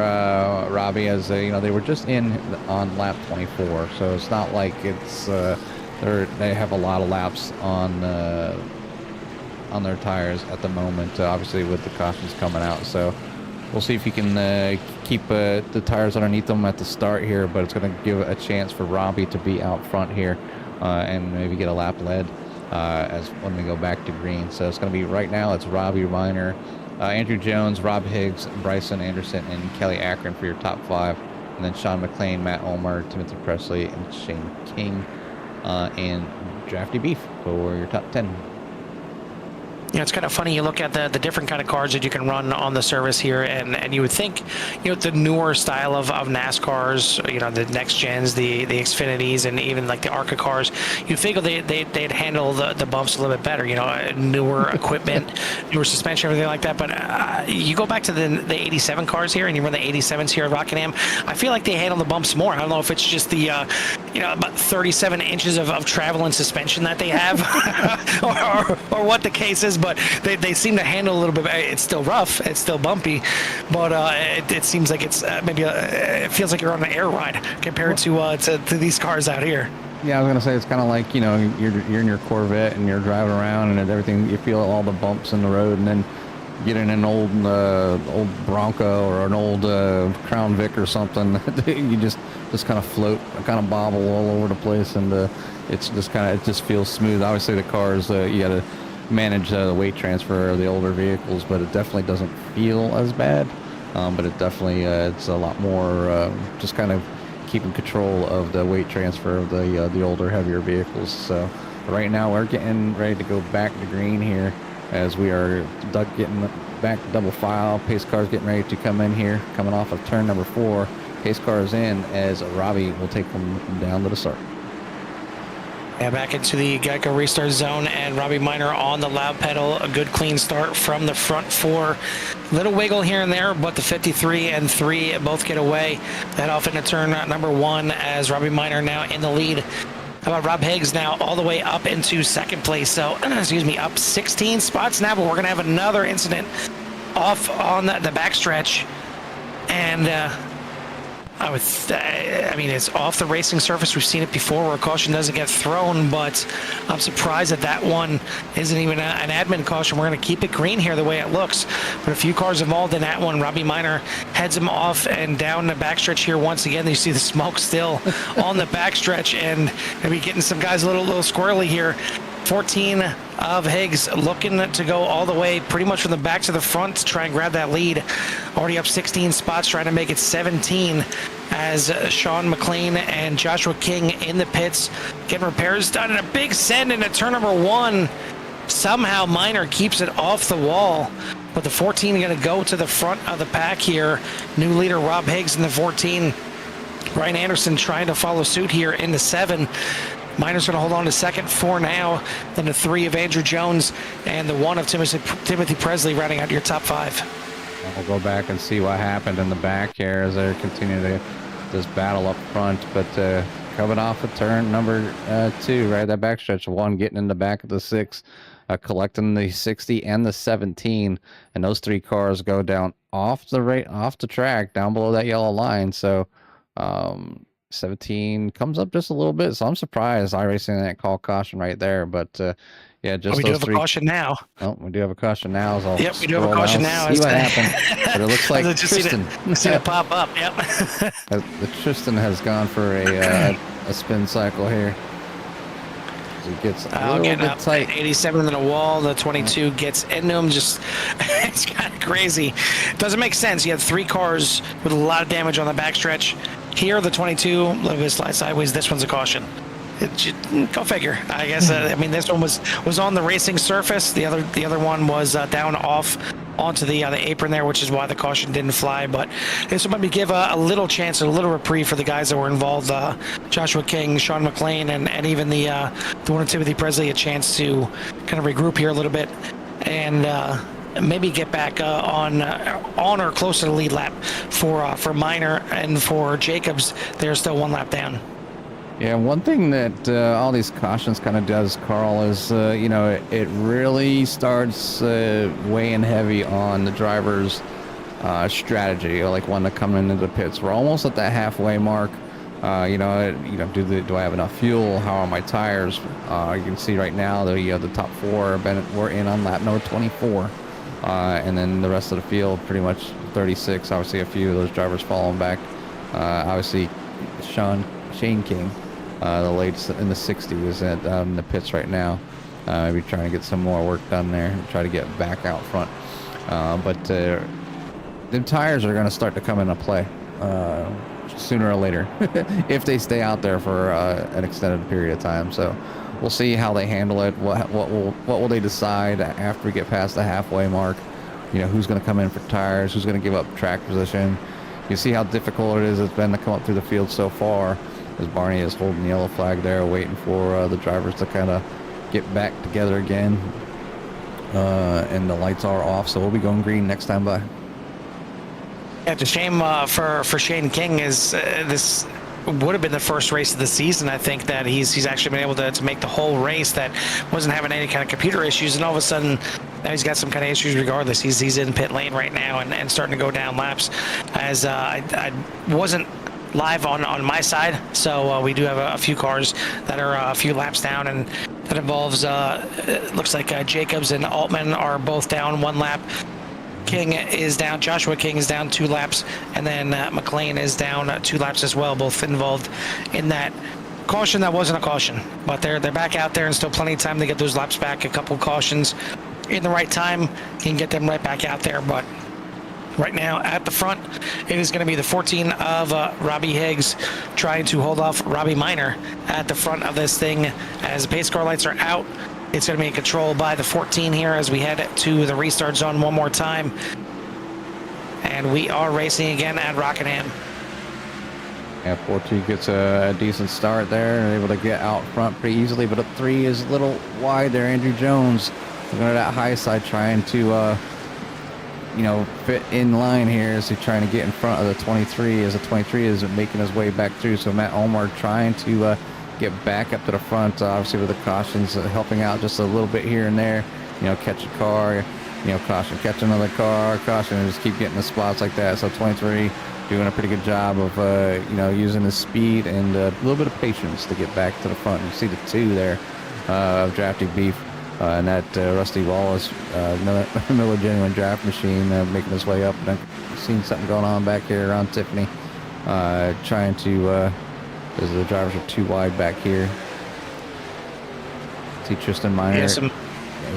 Robbie, as you know, they were just in on lap 24, so it's not like it's they have a lot of laps on their tires at the moment, obviously with the cautions coming out. So we'll see if he can keep the tires underneath them at the start here, but it's going to give a chance for Robbie to be out front here and maybe get a lap led as when we go back to green. So it's going to be right now, it's Robbie Minor, Andrew Jones, Rob Higgs, Bryson Anderson, and Kelly Akron for your top 5. And then Sean McLean, Matt Ulmer, Timothy Presley, and Shane King, and Drafty Beef for your top 10. You know, it's kind of funny. You look at the different kind of cars that you can run on the service here, and you would think, you know, the newer style of NASCARs, you know, the next gens, the Xfinities, and even like the ARCA cars, you figure they'd handle the bumps a little bit better. You know, newer equipment, newer suspension, everything like that. But you go back to the 87 cars here, and you run the 87s here at Rockingham. I feel like they handle the bumps more. I don't know if it's just the you know, about 37 inches of travel and suspension that they have, or what the case is. But they seem to handle a little bit. It's still rough, it's still bumpy, but it seems like it's maybe it feels like you're on an air ride compared to these cars out here. Yeah, I was gonna say it's kind of like, you know, you're in your Corvette and you're driving around and everything. You feel all the bumps in the road, and then get in an old Bronco or an old Crown Vic or something. You just kind of float, kind of bobble all over the place, and it's just it just feels smooth. Obviously, the cars you got to manage the weight transfer of the older vehicles, but it definitely doesn't feel as bad. But it definitely it's a lot more just kind of keeping control of the weight transfer of the older, heavier vehicles. So right now we're getting ready to go back to green here, as we are getting back to double file. Pace car's getting ready to come in here, coming off of turn number 4. Pace car is in, as Robbie will take them down to the start. Yeah, back into the Geico restart zone, and Robbie Minor on the loud pedal. A good clean start from the front 4. Little wiggle here and there, but the 53 and 3 both get away. Head off into turn number 1 as Robbie Minor now in the lead. How about Rob Higgs now all the way up into second place? So, excuse me, up 16 spots now, but we're going to have another incident off on the backstretch. And I mean, it's off the racing surface. We've seen it before where a caution doesn't get thrown, but I'm surprised that one isn't even an admin caution. We're going to keep it green here the way it looks, but a few cars involved in that one. Robbie Minor heads him off and down the backstretch here once again. You see the smoke still on the backstretch, and maybe getting some guys a little squirrely here. 14 of Higgs looking to go all the way pretty much from the back to the front to try and grab that lead. Already up 16 spots, trying to make it 17 as Sean McLean and Joshua King in the pits getting repairs done, and a big send into turn number 1. Somehow Minor keeps it off the wall, but the 14 are going to go to the front of the pack here. New leader Rob Higgs in the 14. Ryan Anderson trying to follow suit here in the 7. Minor's going to hold on to second, 4 now, then the 3 of Andrew Jones, and the 1 of Timothy Presley rounding out your top 5. We'll go back and see what happened in the back here as they're continuing to this battle up front. But coming off of turn number 2, right, that backstretch, 1 getting in the back of the 6, collecting the 60 and the 17, and those 3 cars go down off the track, down below that yellow line. So 17 comes up just a little bit, so I'm surprised Iracing that call caution right there. But yeah, just we those do have 3. A caution now. Oh, we do have a caution now. Yep, we do have a caution now. See what happened. But it looks like Tristan. See it pop up. Yep. The Tristan has gone for a spin cycle here. He gets a little bit tight. 87 into the wall. The 22 gets into him. Just it's kind of crazy. Doesn't make sense. You have 3 cars with a lot of damage on the backstretch. Here, the 22, a little bit slide sideways. This one's a caution. Go figure. I guess. I mean, this one was on the racing surface. The other one was down off onto the apron there, which is why the caution didn't fly. But this will maybe give a little chance, a little reprieve for the guys that were involved. Joshua King, Sean McLean, and even the one of Timothy Presley a chance to kind of regroup here a little bit and maybe get back on or close to the lead lap for Minor and for Jacobs. They're still one lap down. Yeah, one thing that all these cautions kind of does, Carl, is, it really starts weighing heavy on the driver's strategy, like when they're coming into the pits. We're almost at that halfway mark. Do I have enough fuel? How are my tires? You can see right now the top four we're in on lap number 24. And then the rest of the field, pretty much 36. Obviously, a few of those drivers following back. Obviously, Shane King, the latest in the 60s, out in the pits right now. Maybe trying to get some more work done there and try to get back out front. But the tires are going to start to come into play sooner or later if they stay out there for an extended period of time. So we'll see how they handle it. What will they decide after we get past the halfway mark? Who's going to come in for tires? Who's going to give up track position? You see how difficult it's been to come up through the field so far, as Barney is holding the yellow flag there, waiting for the drivers to kind of get back together again. And the lights are off, so we'll be going green next time by. Yeah, it's a shame for Shane King. Is this would have been the first race of the season. I think that he's actually been able to make the whole race, that wasn't having any kind of computer issues, and all of a sudden now he's got some kind of issues regardless. He's in pit lane right now and starting to go down laps. As I wasn't live on my side, so we do have a few cars that are a few laps down, and that involves looks like Jacobs and Altman are both down 1 lap. King is down, Joshua King is down 2 laps, and then McLean is down 2 laps as well, both involved in that caution that wasn't a caution. But they're back out there and still plenty of time to get those laps back. A couple cautions in the right time, you can get them right back out there. But right now at the front, it is going to be the 14 of Robbie Higgs trying to hold off Robbie Minor at the front of this thing. As the pace car lights are out, it's going to be in control by the 14 here as we head to the restart zone one more time. And we are racing again at Rockingham. Yeah, 14 gets a decent start there and able to get out front pretty easily, but a 3 is a little wide there. Andrew Jones looking at that high side, trying to fit in line here as he's trying to get in front of the 23, as the 23 is making his way back through. So Matt Ulmer trying to get back up to the front, obviously with the cautions helping out just a little bit here and there. Catch a car, caution, catch another car, caution, and just keep getting the spots like that. So 23 doing a pretty good job of using his speed and a little bit of patience to get back to the front. You see the 2 there of Drafty Beef. And that Rusty Wallace, Miller Genuine Draft Machine, making his way up. And I've seen something going on back here around Tiffany, trying to, as the drivers are too wide back here. See Tristan Minor as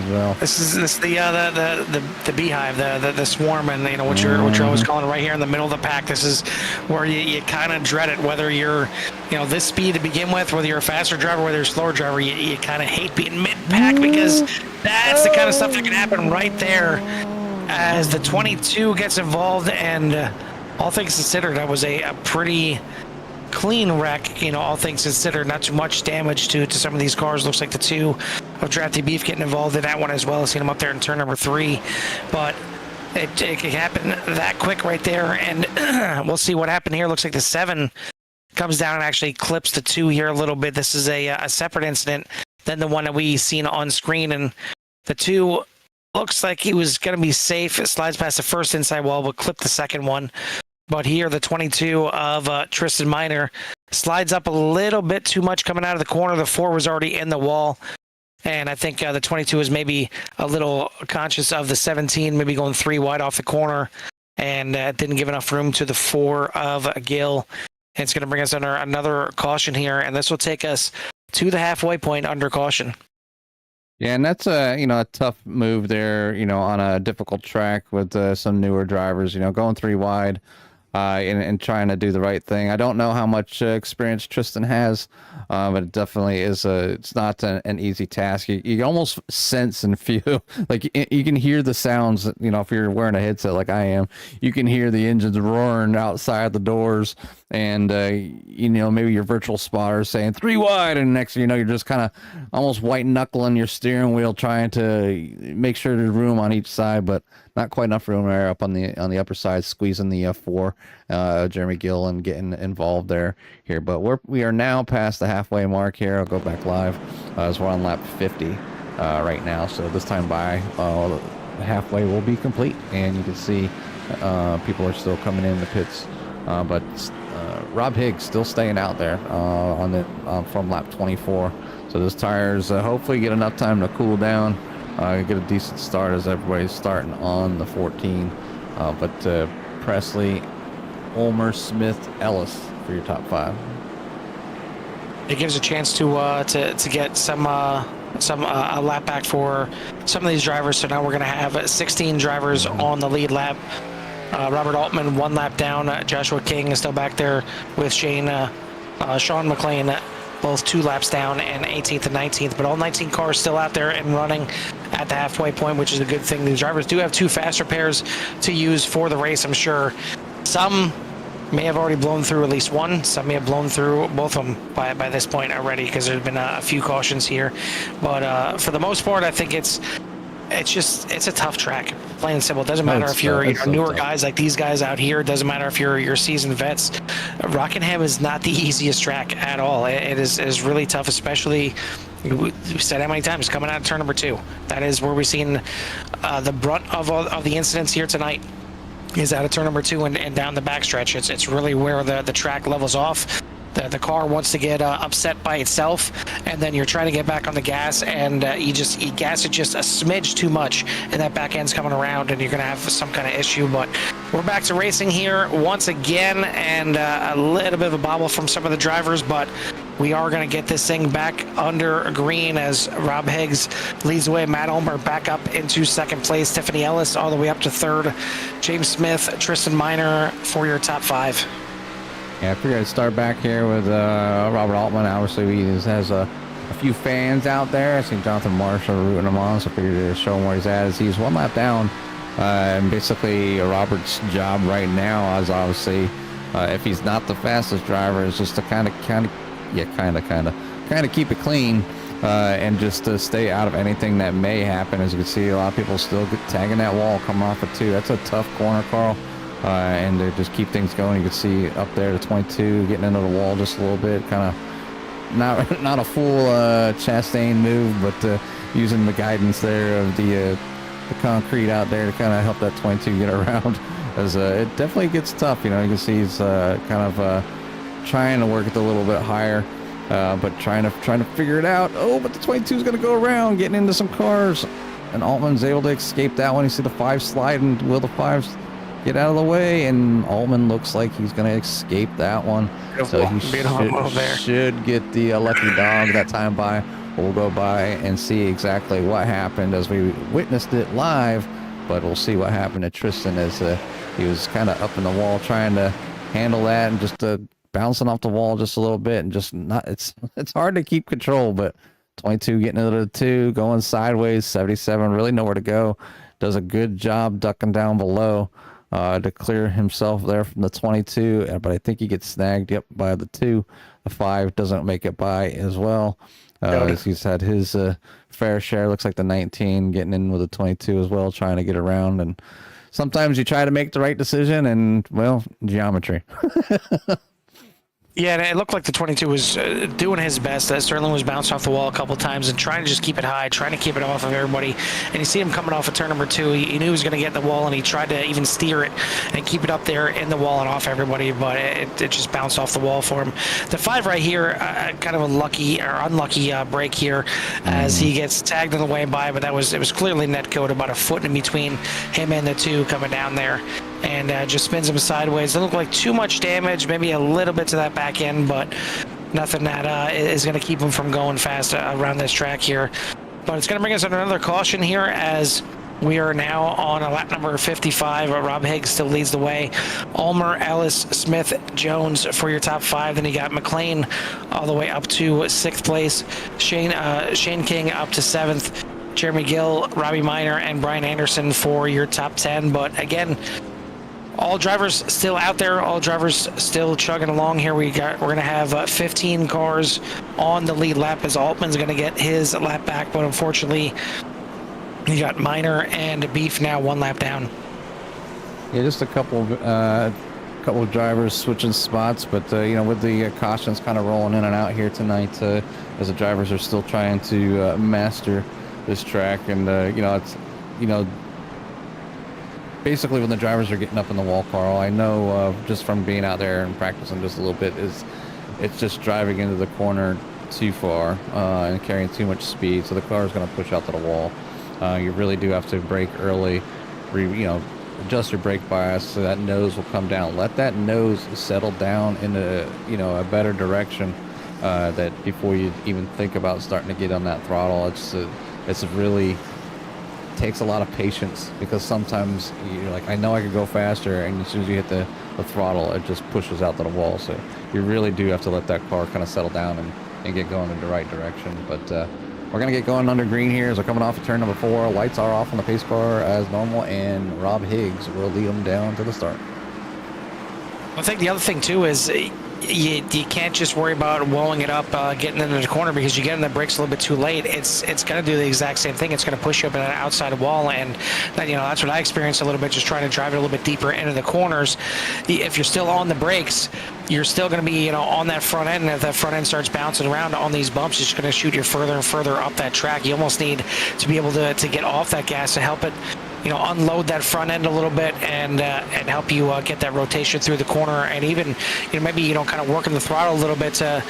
well. This is the beehive, the swarm, and what you're always calling it right here in the middle of the pack. This is where you kind of dread it, whether you're this speed to begin with, whether you're a faster driver, whether you're a slower driver. You kind of hate being mid-pack, because that's the kind of stuff that can happen right there as the 22 gets involved. And all things considered, that was a pretty clean wreck, all things considered. Not too much damage to some of these cars. Looks like the 2 of Drafty Beef getting involved in that one as well. I've seen him up there in turn number 3, but it can happen that quick right there. And we'll see what happened here. Looks like the 7 comes down and actually clips the 2 here a little bit. This is a separate incident than the one that we seen on screen, and the 2 looks like he was going to be safe. It slides past the first inside wall, but clip the second one. But here, the 22 of Tristan Minor slides up a little bit too much coming out of the corner. The 4 was already in the wall. And I think the 22 is maybe a little conscious of the 17, maybe going 3 wide off the corner, and didn't give enough room to the 4 of Gill. And it's going to bring us under another caution here, and this will take us to the halfway point under caution. Yeah, and that's a tough move there, on a difficult track with some newer drivers, going 3 wide. and trying to do the right thing. I don't know how much experience Tristan has, but it definitely is it's not an easy task. You almost sense and feel like you can hear the sounds, if you're wearing a headset like I am, you can hear the engines roaring outside the doors, and maybe your virtual spotter saying 3 wide, and next thing you know, you're just kind of almost white knuckling your steering wheel trying to make sure there's room on each side, but not quite enough room there up on the upper side, squeezing the 4, Jeremy Gill, and getting involved there here. But we are now past the halfway mark here. I'll go back live as we're on lap 50 right now. So this time by, halfway will be complete, and you can see people are still coming in the pits. But Rob Higgs still staying out there from lap 24. So those tires hopefully get enough time to cool down. Get a decent start as everybody's starting on the 14. But Presley, Ulmer, Smith, Ellis for your top 5. It gives a chance to get some a lap back for some of these drivers. So now we're going to have 16 drivers on the lead lap. Robert Altman 1 lap down. Joshua King is still back there with Shane. Sean McLean both 2 laps down, and 18th and 19th. But all 19 cars still out there and running at the halfway point, which is a good thing. The drivers do have 2 faster pairs to use for the race, I'm sure. Some may have already blown through at least one. Some may have blown through both of them by this point already, because there's been a few cautions here. But for the most part, I think it's a tough track, plain and simple. It doesn't matter if you're newer guys like these guys out here. It doesn't matter if you're seasoned vets. Rockingham is not the easiest track at all. It is really tough, especially, we said how many times, coming out of turn number 2. That is where we've seen the brunt of the incidents here tonight, is out of turn number 2 and down the backstretch. It's really where the track levels off. The car wants to get upset by itself, and then you're trying to get back on the gas, and you gas it just a smidge too much, and that back end's coming around, and you're going to have some kind of issue. But we're back to racing here once again, and a little bit of a bobble from some of the drivers, but we are going to get this thing back under green as Rob Higgs leads the way. Matt Ulmer back up into 2nd place. Tiffany Ellis all the way up to 3rd. James Smith, Tristan Miner for your top 5. Yeah, I figured I'd start back here with Robert Altman. Obviously, he has a few fans out there. I seen Jonathan Marshall rooting him on, so I figured to show him where he's at. As he's 1 lap down, and basically Robert's job right now is obviously, if he's not the fastest driver, is just to kind of keep it clean, and just to stay out of anything that may happen. As you can see, a lot of people still tagging that wall, coming off of 2. That's a tough corner, Carl. And they just keep things going. You can see up there the 22 getting into the wall just a little bit, kind of not a full Chastain move, but using the guidance there of the concrete out there to kind of help that 22 get around. As it definitely gets tough. You can see he's kind of trying to work it a little bit higher, but trying to figure it out. Oh, but the 22 is going to go around, getting into some cars, and Altman's able to escape that one. You see the 5 sliding. Will the 5s get out of the way? And Altman looks like he's going to escape that one. So he should get the lucky dog that time by. We'll go by and see exactly what happened as we witnessed it live, but we'll see what happened to Tristan as he was kind of up in the wall trying to handle that, and just bouncing off the wall just a little bit, and just not, it's hard to keep control, but 22 getting into the 2, going sideways, 77, really nowhere to go. Does a good job ducking down below to clear himself there from the 22, but I think he gets snagged by the 2. The 5 doesn't make it by as well. As he's had his fair share. Looks like the 19 getting in with the 22 as well, trying to get around. And sometimes you try to make the right decision, and, well, geometry. Yeah, and it looked like the 22 was doing his best. Sterling was bounced off the wall a couple times and trying to just keep it high, trying to keep it off of everybody. And you see him coming off of turn number 2. He knew he was going to get in the wall, and he tried to even steer it and keep it up there in the wall and off everybody, but it just bounced off the wall for him. The 5 right here, kind of a lucky or unlucky break here as he gets tagged on the way by, but it was clearly net code, about a foot in between him and the 2 coming down there. And just spins him sideways. Doesn't look like too much damage, maybe a little bit to that back end, but nothing that is going to keep him from going fast around this track here. But it's going to bring us under another caution here as We are now on a lap number 55. Rob Higgs still leads the way. Ulmer, Ellis, Smith, Jones for your top 5. Then you got McLean all the way up to 6th place. Shane King up to 7th. Jeremy Gill, Robbie Minor, and Brian Anderson for your top 10. But again, all drivers still out there. All drivers still chugging along here. We're going to have 15 cars on the lead lap as Altman's going to get his lap back. But unfortunately, you got Minor and Beef now 1 lap down. Yeah, just a couple of drivers switching spots, but with the cautions kind of rolling in and out here tonight, as the drivers are still trying to master this track, and it's basically when the drivers are getting up in the wall, Carl, I know just from being out there and practicing just a little bit, it's just driving into the corner too far and carrying too much speed, so the car is going to push out to the wall. You really do have to brake early, adjust your brake bias so that nose will come down. Let that nose settle down in a better direction that before you even think about starting to get on that throttle. It's really takes a lot of patience, because sometimes you're like, I know I could go faster, and as soon as you hit the throttle, it just pushes out to the wall. So you really do have to let that car kind of settle down and get going in the right direction. But we're going to get going under green here as we're coming off of turn number 4. Lights are off on the pace car as normal, and Rob Higgs will lead them down to the start. I think the other thing, too, is you can't just worry about wallowing it up, getting into the corner, because you get in the brakes a little bit too late. It's going to do the exact same thing. It's going to push you up in an outside wall, and that's what I experienced a little bit, just trying to drive it a little bit deeper into the corners. If you're still on the brakes, you're still going to be on that front end, and if that front end starts bouncing around on these bumps, it's going to shoot you further and further up that track. You almost need to be able to get off that gas to help it unload that front end a little bit and help you get that rotation through the corner, and even maybe kind of working the throttle a little bit to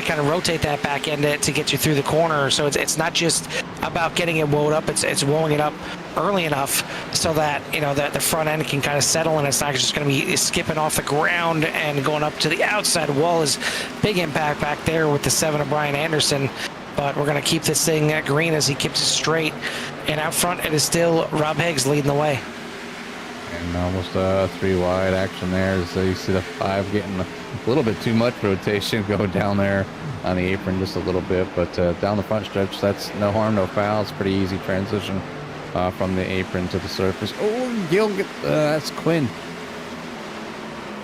kind of rotate that back end to get you through the corner. So it's not just about getting it woed up, it's wowing it up early enough so that that the front end can kind of settle, and it's not just going to be skipping off the ground and going up to the outside wall. Is big impact back there with the 7 of Brian Anderson. But we're going to keep this thing green as he keeps it straight. And out front, it is still Rob Higgs leading the way. And almost 3 wide action there. So you see the 5 getting a little bit too much rotation going down there on the apron just a little bit. But down the front stretch, that's no harm, no foul. It's pretty easy transition from the apron to the surface. Oh, Gil, that's Quinn.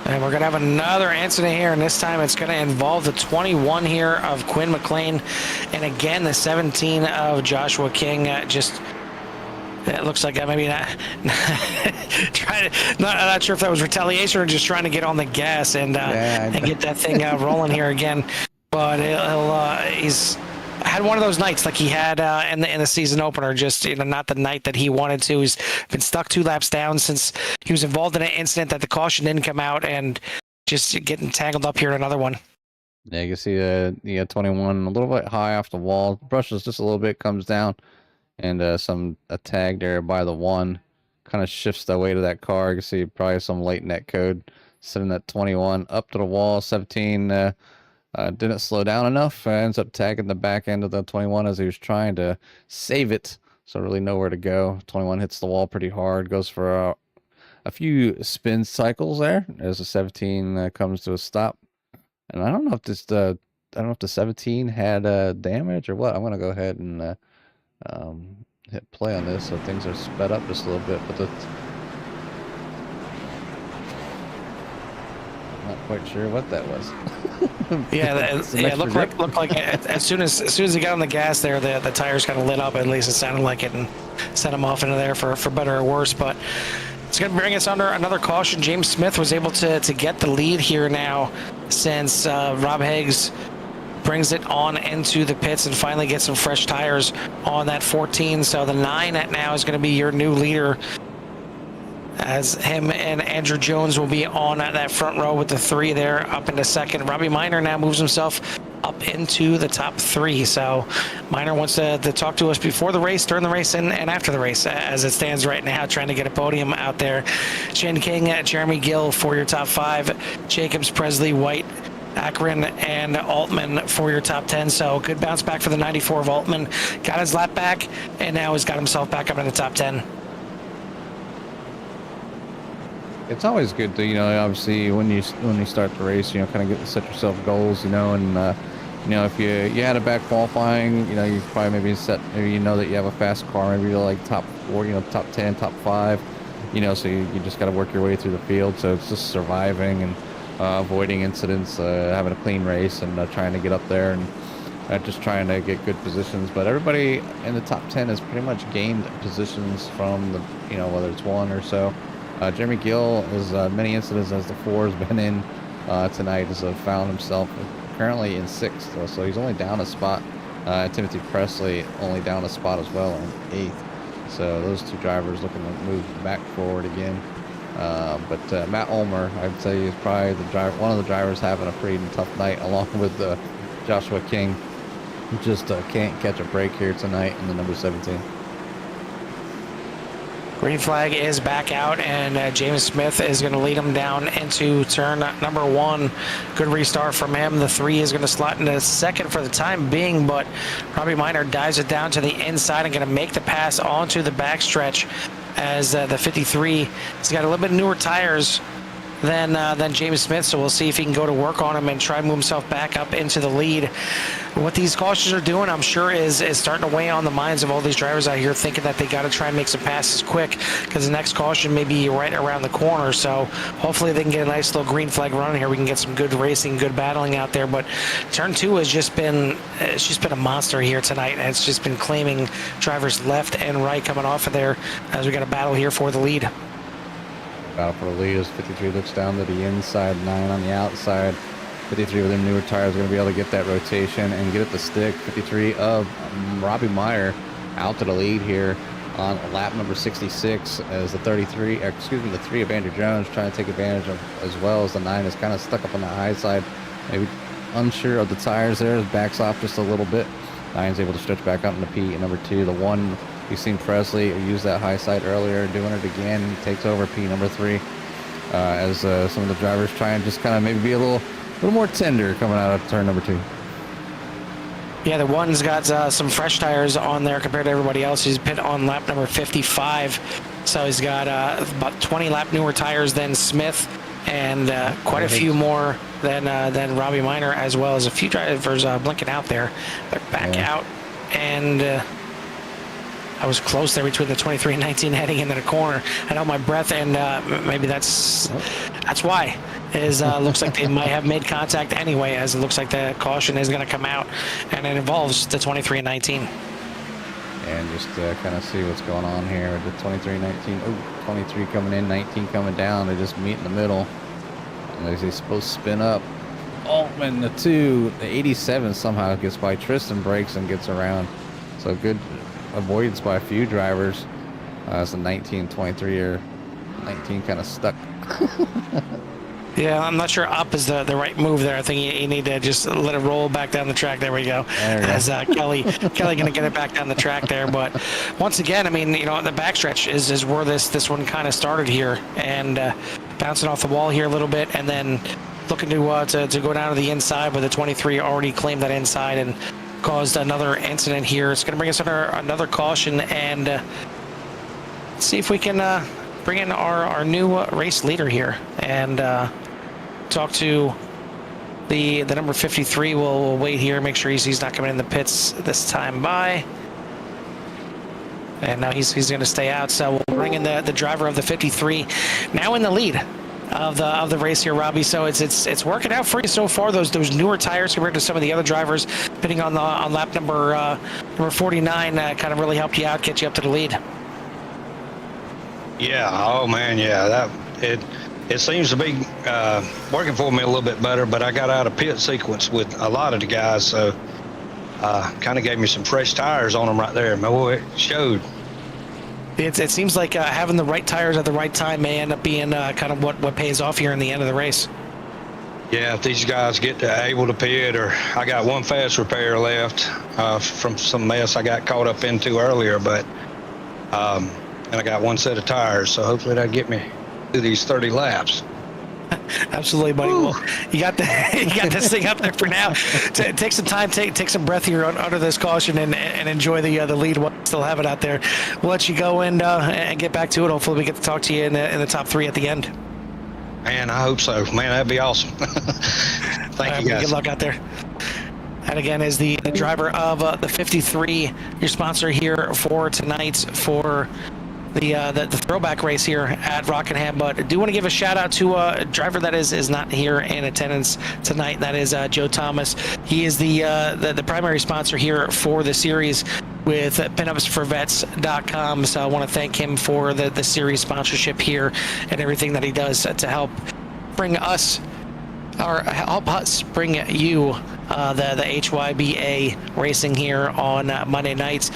And we're going to have another incident here, and this time it's going to involve the 21 here of Quinn McLean. And again, the 17 of Joshua King. It looks like maybe not not sure if that was retaliation or just trying to get on the gas and get that thing rolling here again. But he's had one of those nights like he had in the season opener, just not the night that he wanted to. He's been stuck 2 laps down since he was involved in an incident that the caution didn't come out, and just getting tangled up here in another one. Yeah, you can see 21 a little bit high off the wall, brushes just a little bit, comes down, and a tag there by the 1 kind of shifts the weight of that car. You can see probably some late net code sending that 21 up to the wall. 17 didn't slow down enough. Ends up tagging the back end of the 21 as he was trying to save it. So really nowhere to go. 21 hits the wall pretty hard. Goes for a few spin cycles there as the 17 comes to a stop. And I don't know if the 17 had damage or what. I'm gonna go ahead and hit play on this so things are sped up just a little bit. But not quite sure what that was. It looked like as soon as he got on the gas there, the tires kind of lit up. At least it sounded like it, and sent him off into there for better or worse. But it's going to bring us under another caution. James Smith was able to get the lead here now, since Rob Higgs brings it on into the pits and finally gets some fresh tires on that 14. So the 9 now is going to be your new leader, as him and Andrew Jones will be on that front row with the 3 there up into second. Robbie Minor now moves himself up into the top 3. So Minor wants to talk to us before the race, during the race, and after the race, as it stands right now, trying to get a podium out there. Shane King, Jeremy Gill for your top 5. Jacobs, Presley, White, Akron, and Altman for your top 10. So good bounce back for the 94 of Altman. Got his lap back, and now he's got himself back up in the top 10. It's always good to, obviously when you start the race, kind of get to set yourself goals, and if you had a bad qualifying, you probably maybe that you have a fast car, maybe you're like top 4, top 10, top 5, so you just got to work your way through the field. So it's just surviving and avoiding incidents, having a clean race, and trying to get up there and just trying to get good positions. But everybody in the top 10 has pretty much gained positions from the, whether it's one or so. Jeremy Gill, as many incidents as the 4 has been in tonight, has found himself currently in 6th, so he's only down a spot. Timothy Presley only down a spot as well in 8th. So those 2 drivers looking to move back forward again. But Matt Ulmer, I'd say, is probably one of the drivers having a pretty tough night, along with Joshua King, who just can't catch a break here tonight in the number 17. Green flag is back out, and James Smith is going to lead him down into turn number 1. Good restart from him. The 3 is going to slot into 2nd for the time being, but Robbie Minor dives it down to the inside and going to make the pass onto the backstretch, as the 53 has got a little bit newer tires than James Smith, so we'll see if he can go to work on him and try to move himself back up into the lead. What these cautions are doing, I'm sure, is starting to weigh on the minds of all these drivers out here, thinking that they got to try and make some passes quick, because the next caution may be right around the corner. So hopefully they can get a nice little green flag run here. We can get some good racing, good battling out there. But turn 2 has just been a monster here tonight. It's just been claiming drivers left and right coming off of there, as we got a battle here for the lead. Battle for the lead as 53 looks down to the inside, 9 on the outside. 53 with them newer tires is going to be able to get that rotation and get it to stick. 53 of Robbie Meyer out to the lead here on lap number 66, as the 3 of Andrew Jones trying to take advantage of, as well as the 9 is kind of stuck up on the high side, maybe unsure of the tires there, backs off just a little bit. 9 is able to stretch back out into P at number 2. The 1, you've seen Presley use that high side earlier, doing it again. He takes over P number 3, as some of the drivers try and just kind of maybe be a little more tender coming out of turn number 2. Yeah, the 1's got some fresh tires on there compared to everybody else. He's pit on lap number 55, so he's got about 20 lap newer tires than Smith, and quite a few more than Robbie Minor, as well as a few drivers blinking out there. They're back out, and I was close there between the 23 and 19 heading into the corner. I held my breath, and maybe that's why. Looks like they might have made contact anyway, as it looks like the caution is going to come out, and it involves the 23 and 19. And just kind of see what's going on here with the 23 and 19. Oh, 23 coming in, 19 coming down. They just meet in the middle. And they're supposed to spin up. Altman, the 2, the 87 somehow gets by. Tristan breaks and gets around. So good avoidance by a few drivers. As the 19 and 23 are 19 kind of stuck. Yeah, I'm not sure up is the right move there. I think you need to just let it roll back down the track. There we go. As Kelly going to get it back down the track there. But once again, I mean, the backstretch is where this one kind of started here, and bouncing off the wall here a little bit, and then looking to go down to the inside, but the 23 already claimed that inside and caused another incident here. It's going to bring us under another caution, and see if we can bring in our new race leader here and talk to the number 53. We'll wait here, make sure he's not coming in the pits this time by. And now he's going to stay out. So we'll bring in the driver of the 53, now in the lead of the race here, Robbie. So it's working out for you so far. Those newer tires compared to some of the other drivers pitting on lap number 49 kind of really helped you out, get you up to the lead. Yeah. Oh man. Yeah. It seems to be working for me a little bit better, but I got out of pit sequence with a lot of the guys, so kind of gave me some fresh tires on them right there. Boy, it showed. It seems like having the right tires at the right time may end up being kind of what pays off here in the end of the race. Yeah, if these guys get able to pit, or I got one fast repair left from some mess I got caught up into earlier, but and I got one set of tires, so hopefully that'll get me through these 30 laps. Absolutely, buddy. Ooh. Well, you got this thing up there for now. Take some time, take some breath here under this caution, and enjoy the lead while you still have it out there. We'll let you go and get back to it. Hopefully, we get to talk to you in the top 3 at the end. Man, I hope so. Man, that'd be awesome. Thank you, guys. Good luck out there. And again, is the driver of the 53, your sponsor here for tonight for the throwback race here at Rockingham. But I do want to give a shout out to a driver that is not here in attendance tonight. That is Joe Thomas. He is the primary sponsor here for the series with pinupsforvets.com. So I want to thank him for the series sponsorship here and everything that he does to help bring us, or help us bring you the HYBA racing here on Monday nights.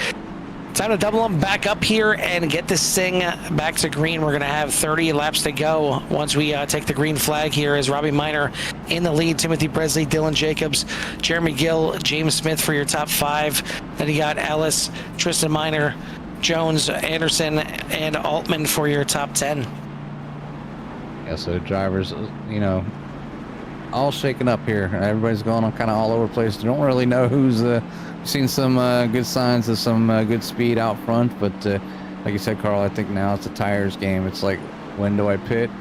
Time to double them back up here and get this thing back to green. We're going to have 30 laps to go once we take the green flag here, as Robbie Minor in the lead, Timothy Presley, Dylan Jacobs, Jeremy Gill, James Smith for your top 5. Then you got Ellis, Tristan Minor, Jones, Anderson, and Altman for your top 10. Yeah, so drivers, you know, all shaken up here. Everybody's going on kind of all over the place. You don't really know who's seen some good signs of some good speed out front, but like you said, Carl, I think now it's a tires game. It's like, when do I pit?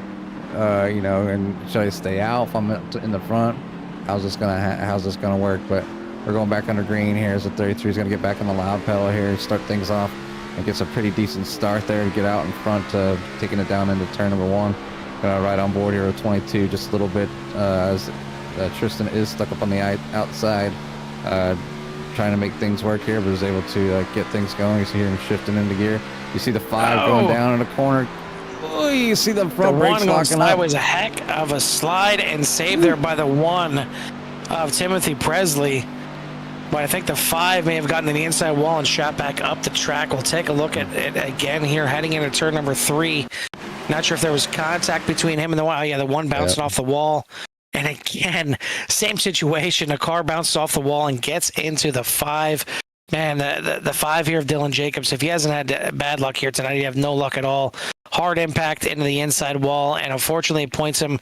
You know, and should I stay out if I'm in the front? How's this gonna work? But we're going back under green here as the 33 is gonna get back on the loud pedal here, start things off, and gets a pretty decent start there to get out in front, taking it down into turn number 1. Right on board here with 22, just a little bit, as Tristan is stuck up on the outside, trying to make things work here, but is able to get things going. You see him shifting into gear. You see the 5 going down in the corner. Oh, you see the front brakes locking up. That was a heck of a slide and save there by the 1 of Timothy Presley. But I think the 5 may have gotten to the inside wall and shot back up the track. We'll take a look at it again here, heading into turn number 3. Not sure if there was contact between him and the 1. Oh, yeah, the 1 bouncing off the wall. And again, same situation. A car bounces off the wall and gets into the 5. Man, the 5 here of Dylan Jacobs, if he hasn't had bad luck here tonight, you have no luck at all. Hard impact into the inside wall, and unfortunately it points him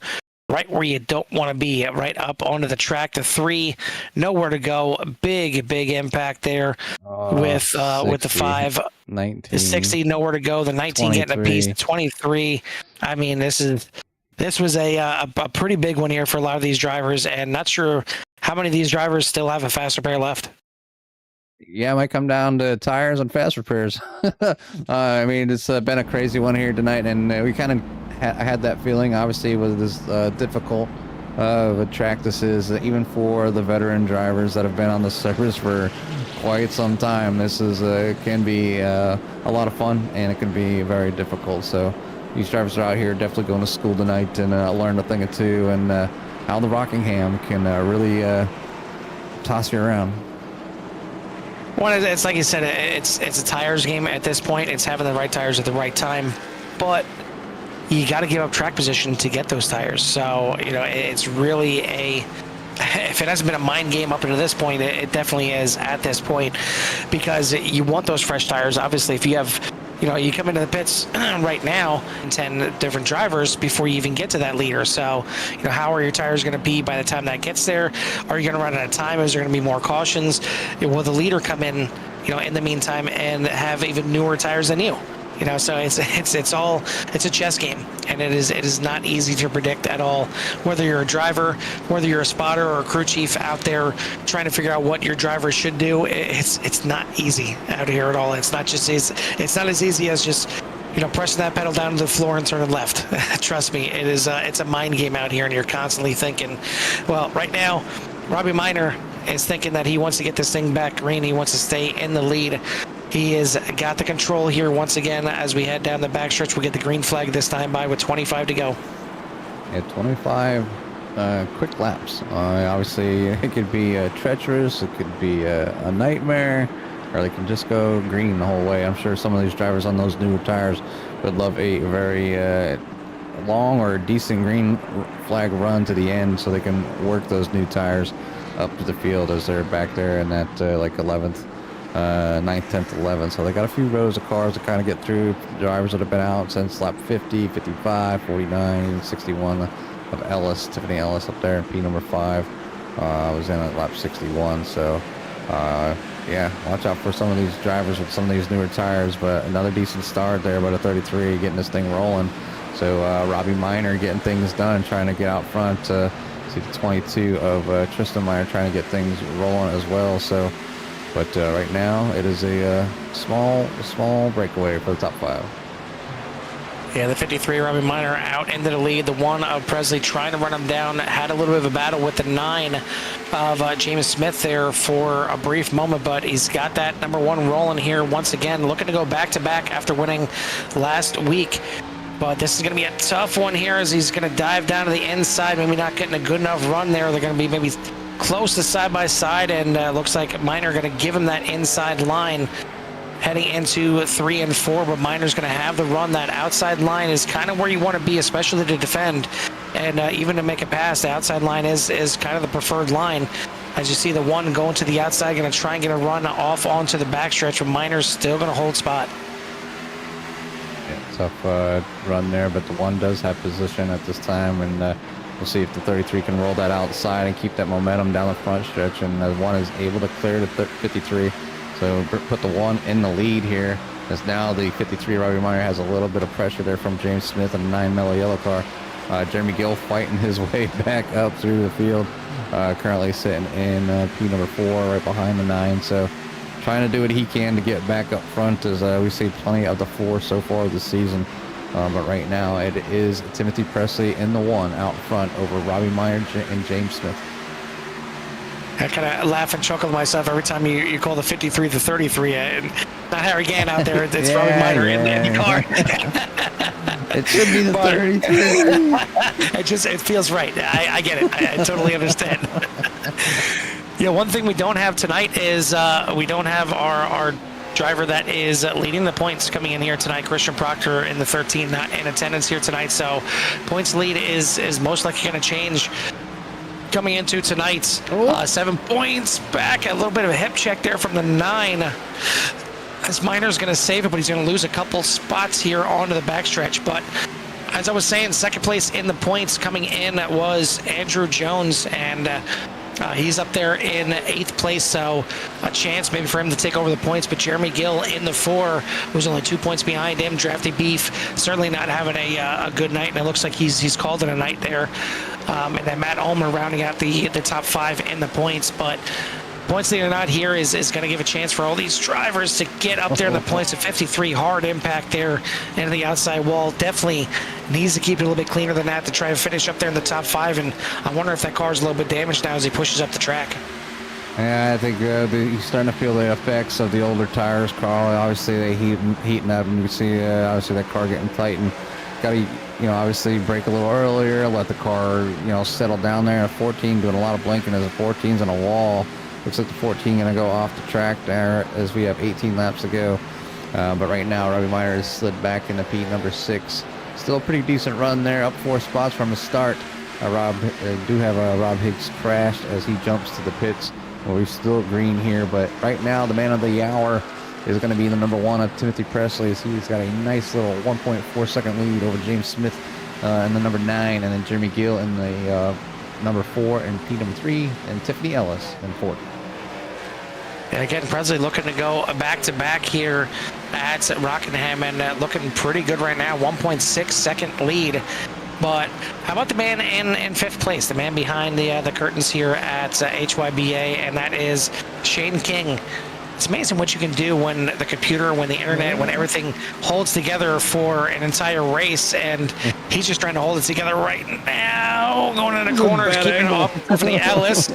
right where you don't want to be, right up onto the track. The 3, nowhere to go. Big impact there with the 5. 19. The 60, nowhere to go. The 19 getting a piece. 23. I mean, this was a pretty big one here for a lot of these drivers, and not sure how many of these drivers still have a fast repair left. Yeah, it might come down to tires and fast repairs. I mean, it's been a crazy one here tonight, and we kind of had that feeling. Obviously, with this difficult of a track this is, even for the veteran drivers that have been on the service for quite some time. This is can be a lot of fun, and it can be very difficult. So these drivers are out here definitely going to school tonight and learn a thing or two, and how the Rockingham can really toss you around. Well, it's like you said, it's a tires game at this point. It's having the right tires at the right time, but you got to give up track position to get those tires. So, you know, it's really if it hasn't been a mind game up until this point, it definitely is at this point, because you want those fresh tires. Obviously, if you have, you know, you come into the pits right now, 10 different drivers before you even get to that leader. So, you know, how are your tires going to be by the time that gets there? Are you going to run out of time? Is there going to be more cautions? Will the leader come in, you know, in the meantime and have even newer tires than you? You know, so it's a chess game, and it is not easy to predict at all. Whether you're a driver, whether you're a spotter or a crew chief out there trying to figure out what your driver should do, it's not easy out here at all. It's not as easy as just, you know, pressing that pedal down to the floor and turning left. Trust me, it's a mind game out here, and you're constantly thinking. Well, right now, Robbie Minor is thinking that he wants to get this thing back green. He wants to stay in the lead. He has got the control here once again as we head down the backstretch. We get the green flag this time by with 25 to go. Yeah, 25 quick laps. Obviously, it could be treacherous. It could be a nightmare, or they can just go green the whole way. I'm sure some of these drivers on those newer tires would love a very long or decent green flag run to the end, so they can work those new tires up to the field as they're back there in that like 11th. 9th, 10th, 11th. So they got a few rows of cars to kind of get through. Drivers that have been out since lap 50, 55, 49, 61 of Ellis, Tiffany Ellis up there in P number 5. Was in at lap 61. So, yeah, watch out for some of these drivers with some of these newer tires. But another decent start there by the 33, getting this thing rolling. So Robbie Minor getting things done, trying to get out front. See the 22 of Tristan Minor trying to get things rolling as well. So, but right now it is a small breakaway for the top 5. Yeah, the 53, Robbie Minor out into the lead. The 1 of Presley trying to run him down. Had a little bit of a battle with the 9 of James Smith there for a brief moment, but he's got that number 1 rolling here once again. Looking to go back-to-back after winning last week. But this is going to be a tough one here as he's going to dive down to the inside. Maybe not getting a good enough run there. They're going to be maybe close to side-by-side, and looks like Minor going to give him that inside line heading into 3 and 4, but Minor's going to have the run. That outside line is kind of where you want to be, especially to defend, and even to make a pass. The outside line is kind of the preferred line. As you see the 1 going to the outside, going to try and get a run off onto the backstretch, but Minor's still going to hold spot. Yeah, tough run there, but the 1 does have position at this time, and we'll see if the 33 can roll that outside and keep that momentum down the front stretch, and the 1 is able to clear the 53. So put the 1 in the lead here, as now the 53 Robbie Minor has a little bit of pressure there from James Smith and the 9 Mellow Yellow car. Jeremy Gill fighting his way back up through the field, currently sitting in P number 4 right behind the 9. So trying to do what he can to get back up front, as we see plenty of the 4 so far this season. But right now it is Timothy Presley in the 1 out front over Robbie Minor and James Smith. I kind of laugh and chuckle to myself every time you call the 53 the 33. And not Harry Gann out there. It's Robbie Minor in the car. It should be the 33. It feels right. I get it. I totally understand. One thing we don't have tonight is we don't have our driver that is leading the points coming in here tonight. Christian Proctor in the 13, not in attendance here tonight. So points lead is most likely going to change coming into tonight. 7 points back. A little bit of a hip check there from the 9. As Minor's going to save it, but he's going to lose a couple spots here onto the backstretch. But as I was saying, second place in the points coming in was Andrew Jones, and he's up there in 8th place, so a chance maybe for him to take over the points. But Jeremy Gill in the 4, who's only 2 points behind him. Drafty Beef certainly not having a good night, and it looks like he's called it a night there. And then Matt Ulmer rounding out the top 5 in the points. But points leader not here is going to give a chance for all these drivers to get up there in the points at 53. Hard impact there into the outside wall. Definitely needs to keep it a little bit cleaner than that to try to finish up there in the top 5. And I wonder if that car's a little bit damaged now as he pushes up the track. Yeah, I think he's starting to feel the effects of the older tires, Carl. Obviously, they heating up, and you can see obviously that car getting tight, and got to obviously brake a little earlier, let the car settle down there. A 14 doing a lot of blinking as a 14's on a wall. Looks like the 14 going to go off the track there as we have 18 laps to go. But right now, Robbie Minor has slid back into P number 6. Still a pretty decent run there, up 4 spots from the start. Rob Higgs crashed as he jumps to the pits. Well, we're still green here, but right now the man of the hour is going to be the number 1 of Timothy Presley, as he's got a nice little 1.4 second lead over James Smith in the number 9, and then Jeremy Gill in the number 4 and P number 3, and Tiffany Ellis in 4th. And again, Presley looking to go back-to-back here at Rockingham, and looking pretty good right now, 1.6 second lead. But how about the man in 5th place, the man behind the curtains here at HYBA, and that is Shane King. It's amazing what you can do when the computer, when the internet, when everything holds together for an entire race, and he's just trying to hold it together right now, going into corners, keeping it off Tiffany Ellis.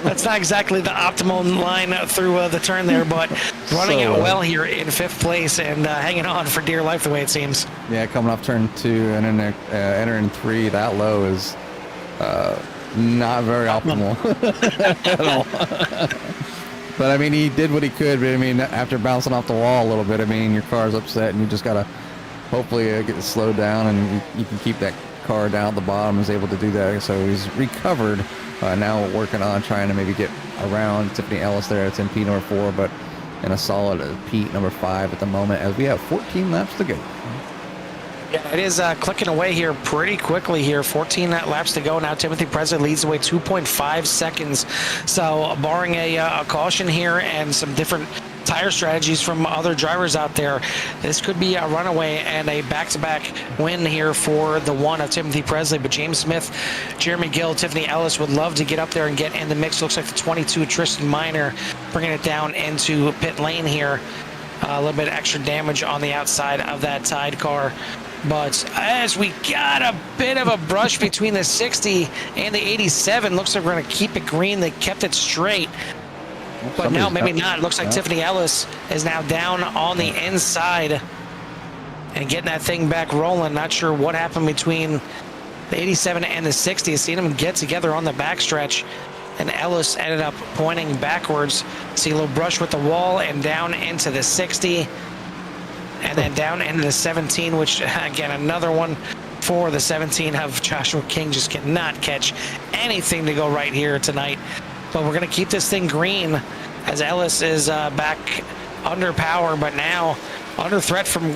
That's not exactly the optimal line through the turn there, but running it well here in 5th place and hanging on for dear life the way it seems. Yeah, coming off turn 2 and then entering 3, that low is not very optimal at all. But, I mean, he did what he could. But, I mean, after bouncing off the wall a little bit, I mean, your car's upset, and you just got to hopefully get it slowed down, and you can keep that car down at the bottom. Is able to do that. So he's recovered. Now working on trying to maybe get around Tiffany Ellis there. It's in P number 4, but in a solid P number 5 at the moment, as we have 14 laps to go. Yeah, it is clicking away here pretty quickly here. 14 laps to go now. Timothy Presley leads the way 2.5 seconds. So barring a caution here and some different tire strategies from other drivers out there. This could be a runaway and a back-to-back win here for the one of Timothy Presley. But James Smith, Jeremy Gill, Tiffany Ellis would love to get up there and get in the mix. Looks like the 22 Tristan Miner bringing it down into pit lane here. A little bit of extra damage on the outside of that Tide car. But as we got a bit of a brush between the 60 and the 87, looks like we're going to keep it green. They kept it straight. But now maybe not. Looks like Tiffany Ellis is now down on the inside and getting that thing back rolling. Not sure what happened between the 87 and the 60. Seen them get together on the backstretch, and Ellis ended up pointing backwards. See a little brush with the wall and down into the 60, and then down into the 17, which again, another one for the 17 of Joshua King. Just cannot catch anything to go right here tonight. But we're going to keep this thing green as Ellis is back under power, but now under threat from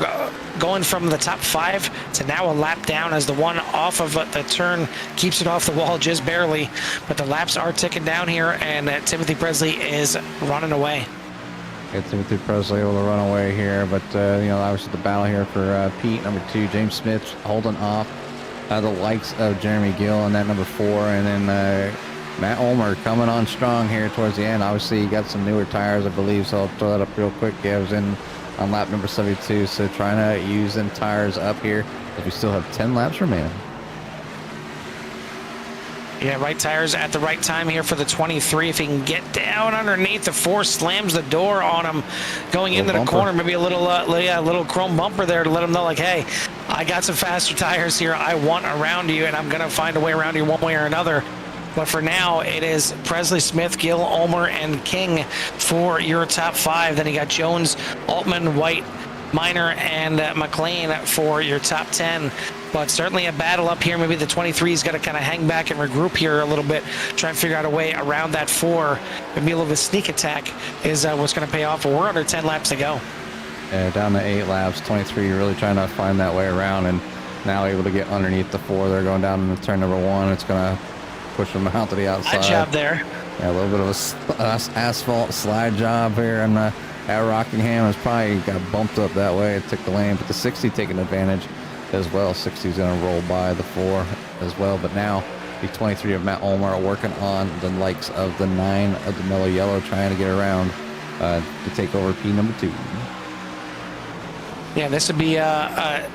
going from the top 5 to now a lap down as the one off of the turn keeps it off the wall just barely. But the laps are ticking down here, and Timothy Presley is running away. Yeah, Timothy Presley able to run away here, but obviously the battle here for Pete, number 2, James Smith holding off the likes of Jeremy Gill in that number 4, and then Matt Ulmer coming on strong here towards the end. Obviously, he got some newer tires, I believe, so I'll throw that up real quick. Yeah, I was in on lap number 72, so trying to use them tires up here as we still have 10 laps remaining. Yeah, right tires at the right time here for the 23. If he can get down underneath the 4, slams the door on him going into the corner. Maybe a little little chrome bumper there to let him know, like, hey, I got some faster tires here. I want around you, and I'm going to find a way around you one way or another. But for now, it is Presley, Smith, Gill, Ulmer, and King for your top 5. Then you got Jones, Altman, White, Miner, and McLean for your top 10. But certainly a battle up here. Maybe the 23's got to kind of hang back and regroup here a little bit, try and figure out a way around that 4. Maybe a little bit of sneak attack is what's going to pay off. But we're under 10 laps to go. Yeah, down to 8 laps. 23 really trying to find that way around, and now able to get underneath the 4. They're going down into turn number 1. It's going to push them out to the outside. Good job there. Yeah, a little bit of a asphalt slide job here, and at Rockingham has probably got bumped up that way. It took the lane, but the 60 taking advantage as well. 60 is going to roll by the 4 as well, but now the 23 of Matt Ulmer are working on the likes of the 9 of the mellow yellow, trying to get around to take over P number 2. Yeah, this would be a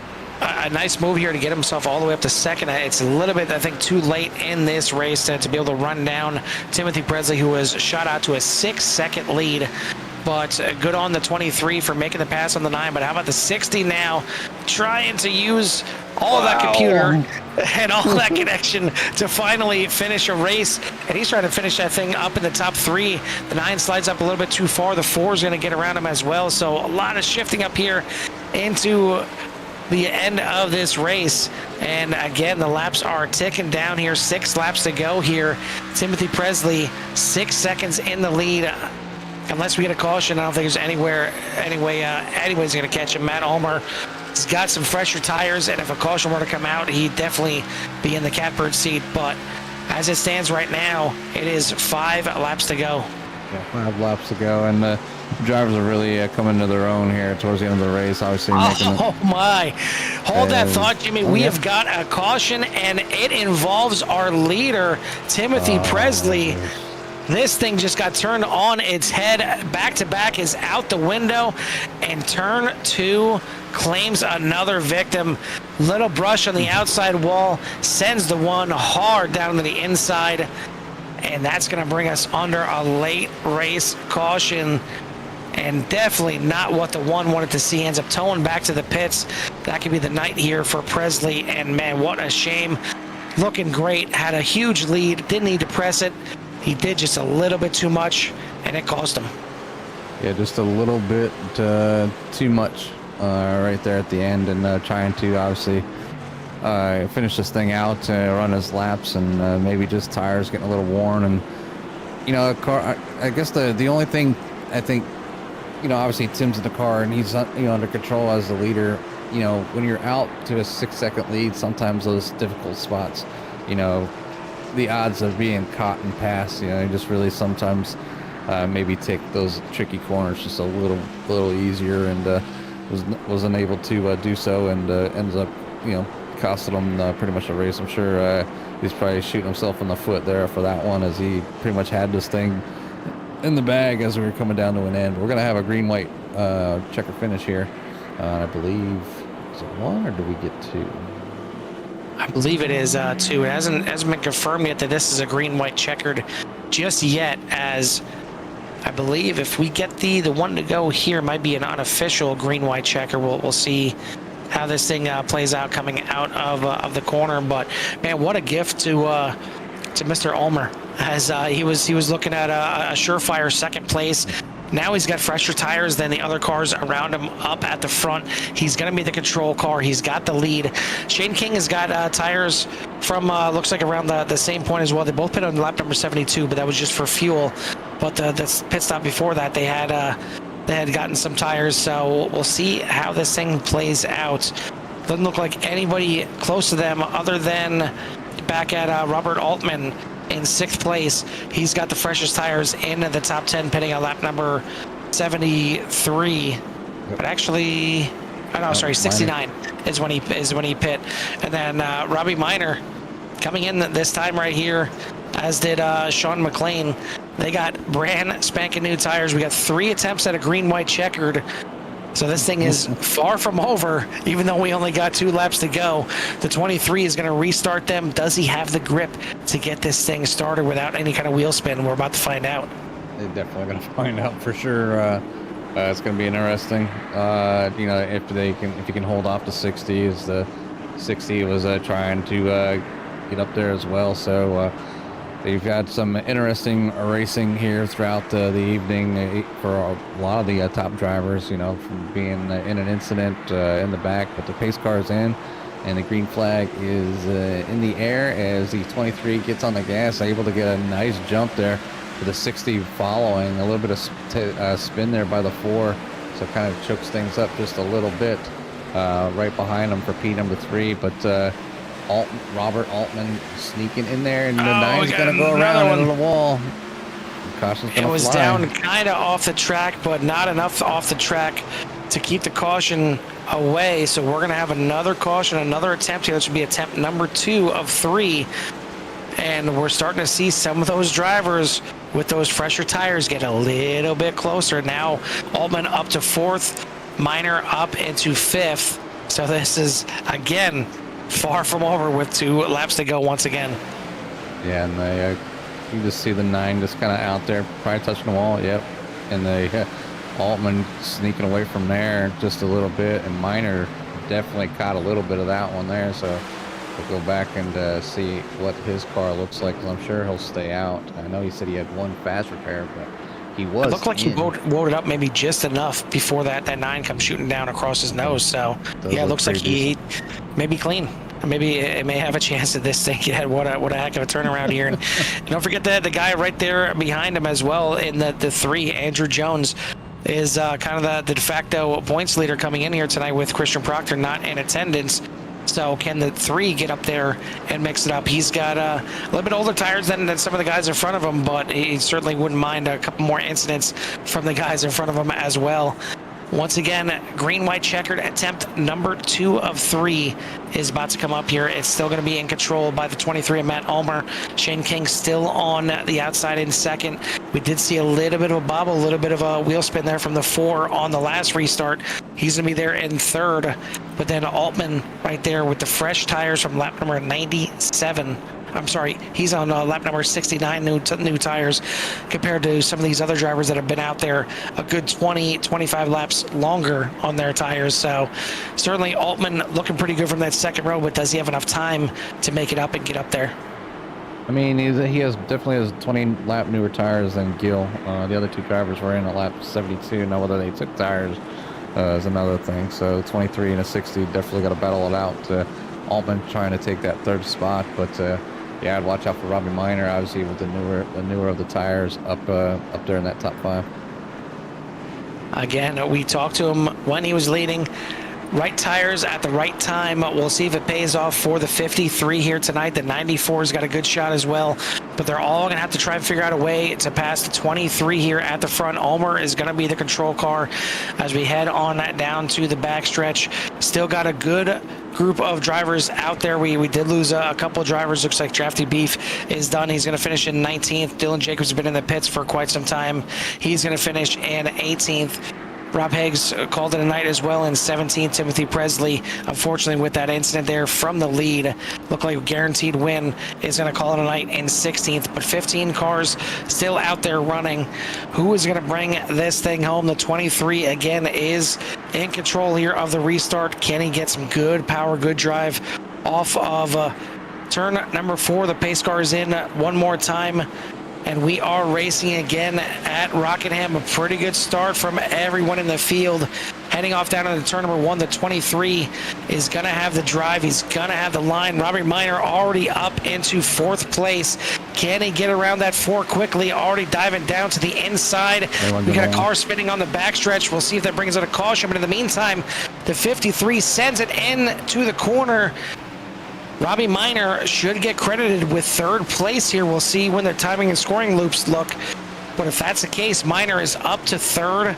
nice move here to get himself all the way up to second. It's a little bit, I think, too late in this race to be able to run down Timothy Presley, who was shot out to a 6-second lead. But good on the 23 for making the pass on the 9. But how about the 60 now, trying to use all of that computer and all that connection to finally finish a race. And he's trying to finish that thing up in the top 3. The 9 slides up a little bit too far. The 4 is going to get around him as well. So a lot of shifting up here into the end of this race. And again, the laps are ticking down here. 6 laps to go here. Timothy Presley 6 seconds in the lead. Unless we get a caution, I don't think there's anybody's going to catch him. Matt Ulmer has got some fresher tires, and if a caution were to come out, he'd definitely be in the catbird seat. But as it stands right now, it is 5 laps to go. Yeah, 5 laps to go, and the drivers are really coming to their own here towards the end of the race. Obviously, my! Hold that thought, Jimmy. We have got a caution, and it involves our leader, Timothy Presley. This thing just got turned on its head. Back-to-back is out the window, and turn 2 claims another victim. Little brush on the outside wall sends the one hard down to the inside, and that's going to bring us under a late race caution. And definitely not what the one wanted to see. Ends up towing back to the pits. That could be the night here for Presley. And man, what a shame. Looking great. Had a huge lead. Didn't need to press it. He did just a little bit too much, and it cost him. Yeah, just a little bit too much right there at the end, and trying to obviously finish this thing out, run his laps, and maybe just tires getting a little worn. And car. I guess the only thing I think, obviously Tim's in the car and he's under control as the leader. When you're out to a 6-second lead, sometimes those difficult spots, the odds of being caught and passed, just really sometimes maybe take those tricky corners just a little easier, and wasn't able to do so, and ends up, costing him pretty much a race. I'm sure he's probably shooting himself in the foot there for that one, as he pretty much had this thing in the bag as we were coming down to an end. We're gonna have a green-white checker finish here. I believe, is it 1 or do we get 2? I believe it is 2. It hasn't been confirmed yet that this is a green-white checkered just yet, as I believe if we get the one to go here, might be an unofficial green-white checker. We'll see how this thing plays out coming out of the corner. But man, what a gift to Mr. Ulmer, as he was looking at a surefire second place. Now he's got fresher tires than the other cars around him up at the front. He's going to be the control car. He's got the lead. Shane King has got tires from, looks like around the same point as well. They both pit on lap number 72, but that was just for fuel. But the pit stop before that, they had gotten some tires. So we'll see how this thing plays out. Doesn't look like anybody close to them other than back at Robert Altman in 6th place. He's got the freshest tires in the top 10, pitting on lap number 73. But actually, oh no, sorry, 69 is when he pit. And then Robbie Minor coming in this time right here, as did Sean McLean. They got brand spanking new tires. We got 3 attempts at a green-white checkered. So this thing is far from over, even though we only got 2 laps to go. The 23 is going to restart them. Does he have the grip to get this thing started without any kind of wheel spin? We're about to find out. They're definitely going to find out for sure. It's going to be interesting. If you can hold off the 60, as the 60 was trying to get up there as well. So they've got some interesting racing here throughout the evening for a lot of the top drivers, from being in an incident in the back, but the pace car is in, and the green flag is in the air as the 23 gets on the gas, able to get a nice jump there with the 60 following. A little bit of spin there by the 4, so kind of chokes things up just a little bit right behind them for P number 3, but Robert Altman sneaking in there, and the 9's going to go around into the wall. Caution's going to fly. It was down kind of off the track, but not enough off the track to keep the caution away. So we're going to have another caution, another attempt here. This would be attempt number 2 of 3. And we're starting to see some of those drivers with those fresher tires get a little bit closer. Now Altman up to 4th, Minor up into 5th. So this is, again, far from over with 2 laps to go once again. Yeah, and you just see the 9 just kind of out there, probably touching the wall. Yep. And Altman sneaking away from there just a little bit, and Minor definitely caught a little bit of that one there. So we'll go back and see what his car looks like, 'cause I'm sure he'll stay out. I know he said he had 1 fast repair, but he was. It looked like he loaded up maybe just enough before that 9 comes shooting down across his nose. So yeah, it looks like he may be clean. Maybe it may have a chance at this thing. Yeah, what a heck of a turnaround here. And don't forget the guy right there behind him as well in the 3, Andrew Jones, is kind of the de facto points leader coming in here tonight with Christian Proctor not in attendance. So can the 3 get up there and mix it up? He's got a little bit older tires than some of the guys in front of him, but he certainly wouldn't mind a couple more incidents from the guys in front of him as well. Once again, green-white checkered attempt number 2 of 3 is about to come up here. It's still going to be in control by the 23 of Matt Ulmer. Shane King still on the outside in 2nd. We did see a little bit of a bobble, a little bit of a wheel spin there from the 4 on the last restart. He's going to be there in 3rd. But then Altman right there with the fresh tires from lap number 97. I'm sorry, he's on lap number 69, new tires, compared to some of these other drivers that have been out there a good 20, 25 laps longer on their tires. So certainly Altman looking pretty good from that 2nd row, but does he have enough time to make it up and get up there? I mean, he definitely has 20 lap newer tires than Gil. The other 2 drivers were in at lap 72. Now whether they took tires is another thing. So 23 and a 60 definitely got to battle it out. Altman trying to take that 3rd spot, but yeah, I'd watch out for Robbie Minor, obviously, with the newer of the tires up there in that top 5. Again, we talked to him when he was leading. Right tires at the right time. We'll see if it pays off for the 53 here tonight. The 94's got a good shot as well. but they're all going to have to try and figure out a way to pass the 23 here at the front. Ulmer is going to be the control car as we head on down to the backstretch. Still got a good group of drivers out there. We did lose a couple of drivers. Looks like Drafty Beef is done. He's going to finish in 19th. Dylan Jacobs has been in the pits for quite some time. He's going to finish in 18th. Rob Higgs called it a night as well in 17th. Timothy Presley, unfortunately, with that incident there from the lead, looked like a guaranteed win, is going to call it a night in 16th. But 15 cars still out there running. Who is going to bring this thing home? The 23, again, is in control here of the restart. Can he get some good power, good drive off of turn number 4? The pace car is in one more time. And we are racing again at Rockingham. A pretty good start from everyone in the field. Heading off down into turn number 1, the 23 is going to have the drive. He's going to have the line. Robbie Minor already up into 4th place. Can he get around that 4 quickly? Already diving down to the inside. We got a car spinning on the backstretch. We'll see if that brings out a caution. But in the meantime, the 53 sends it in to the corner. Robbie Minor should get credited with 3rd place here. We'll see when the timing and scoring loops look. But if that's the case, Minor is up to 3rd.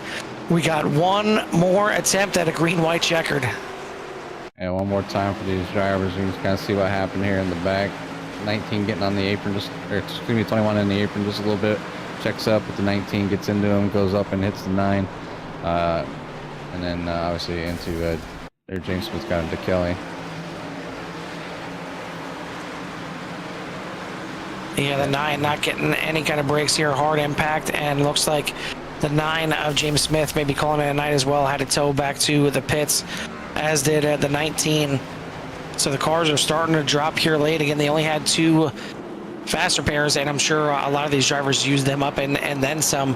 We got one more attempt at a green-white checkered. And one more time for these drivers. You can kind of see what happened here in the back. 19 getting on the apron, or excuse me, 21 in the apron just a little bit. Checks up, but the 19 gets into him, goes up and hits the 9. And then obviously into James Smith got into Kelly. Yeah, the 9 not getting any kind of brakes here, hard impact, and looks like the 9 of James Smith, maybe calling it a night as well, had to tow back to the pits, as did the 19. So the cars are starting to drop here late. Again, they only had 2 faster pairs, and I'm sure a lot of these drivers used them up and then some.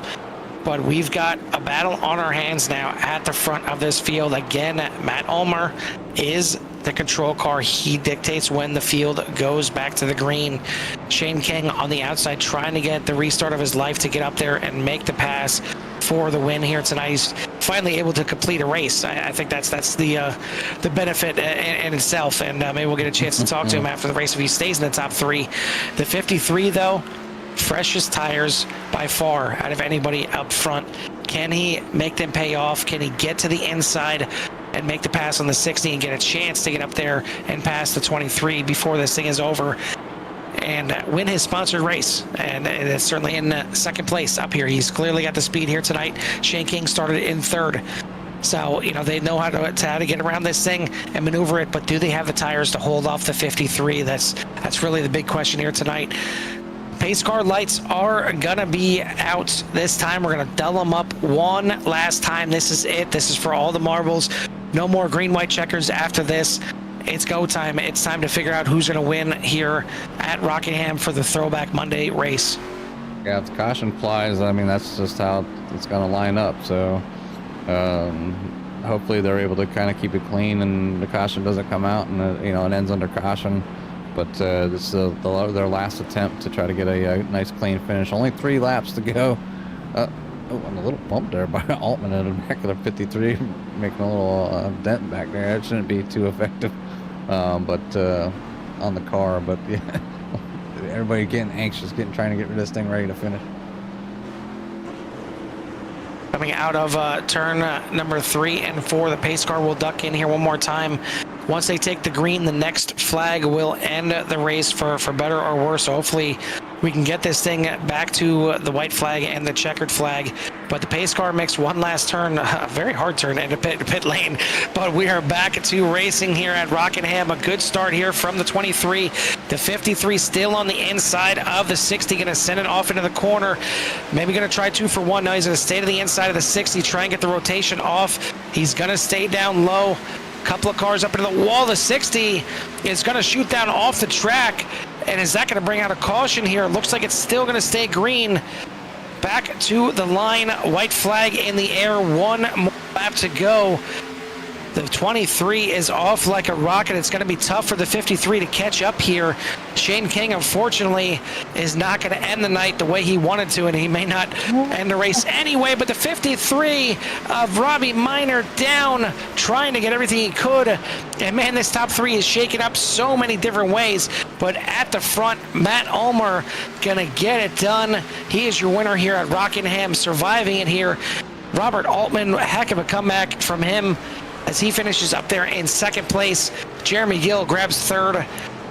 But we've got a battle on our hands now at the front of this field. Again, Matt Ulmer is the control car. He dictates when the field goes back to the green. Shane King on the outside trying to get the restart of his life to get up there and make the pass for the win here tonight. He's finally able to complete a race. I think that's the benefit in itself, and maybe we'll get a chance to talk to him after the race if he stays in the top 3. The 53, though, freshest tires by far out of anybody up front. Can he make them pay off? Can he get to the inside and make the pass on the 60 and get a chance to get up there and pass the 23 before this thing is over and win his sponsored race? And it's certainly in 2nd place up here. He's clearly got the speed here tonight. Shane King started in 3rd. So, you know, they know how to get around this thing and maneuver it, but do they have the tires to hold off the 53? That's really the big question here tonight. Pace car lights are gonna be out this time. We're gonna dull them up one last time. This is it. This is for all the marbles. No more green white checkers after this. It's go time. It's time to figure out who's gonna win here at Rockingham for the Throwback Monday race. Yeah, if the caution flies, I mean, that's just how it's gonna line up. So hopefully they're able to kind of keep it clean and the caution doesn't come out and it ends under caution. But this is their last attempt to try to get a nice clean finish. Only 3 laps to go. And a little bump there by Altman in the back of the 53, making a little dent back there. It shouldn't be too effective, but on the car. But yeah, everybody getting anxious, trying to get this thing ready to finish. Coming out of turn number 3 and 4, the pace car will duck in here one more time. Once they take the green, the next flag will end the race for better or worse. So hopefully we can get this thing back to the white flag and the checkered flag. But the pace car makes one last turn, a very hard turn into pit lane. But we are back to racing here at Rockingham. A good start here from the 23. The 53 still on the inside of the 60, going to send it off into the corner. Maybe going to try 2 for 1. Now he's going to stay to the inside of the 60, try and get the rotation off. He's going to stay down low. Couple of cars up into the wall. The 60 is going to shoot down off the track. And is that going to bring out a caution here? It looks like it's still going to stay green. Back to the line. White flag in the air. One more lap to go. The 23 is off like a rocket. It's going to be tough for the 53 to catch up here. Shane King, unfortunately, is not going to end the night the way he wanted to, and he may not end the race anyway. But the 53 of Robbie Minor down, trying to get everything he could. And man, this top three is shaken up so many different ways. But at the front, Matt Ulmer going to get it done. He is your winner here at Rockingham, surviving it here. Robert Altman, heck of a comeback from him as he finishes up there in second place. Jeremy Gill grabs third.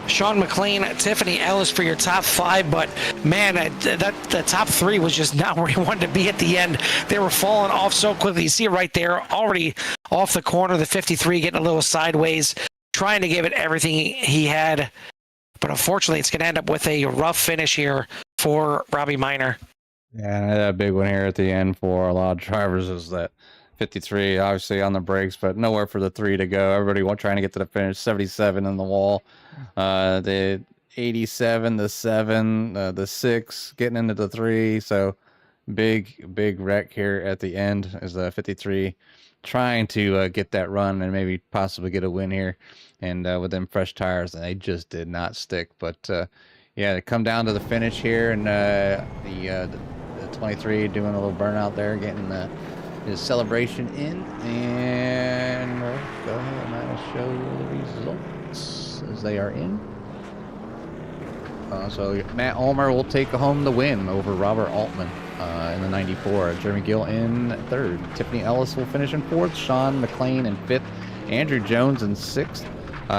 Sean McLean, Tiffany Ellis for your top five. But man, the top three was just not where he wanted to be at the end. They were falling off so quickly. You see it right there, already off the corner. The 53 getting a little sideways, trying to give it everything he had. But unfortunately, it's going to end up with a rough finish here for Robbie Minor. Yeah, a big one here at the end for a lot of drivers is that 53 obviously on the brakes, but nowhere for the 3 to go. Everybody trying to get to the finish. 77 in the wall. The 87, the 7, the 6 getting into the 3. So big wreck here at the end is the 53 trying to get that run and maybe possibly get a win here. And with them fresh tires, they just did not stick. But yeah, to come down to the finish here, and the 23 doing a little burnout there, getting his celebration in, and we'll go ahead and I'll show the results as they are in. So Matt Ulmer will take home the win over Robert Altman in the 94. Jeremy Gill in third. Tiffany Ellis will finish in fourth. Sean McLean in fifth. Andrew Jones in sixth.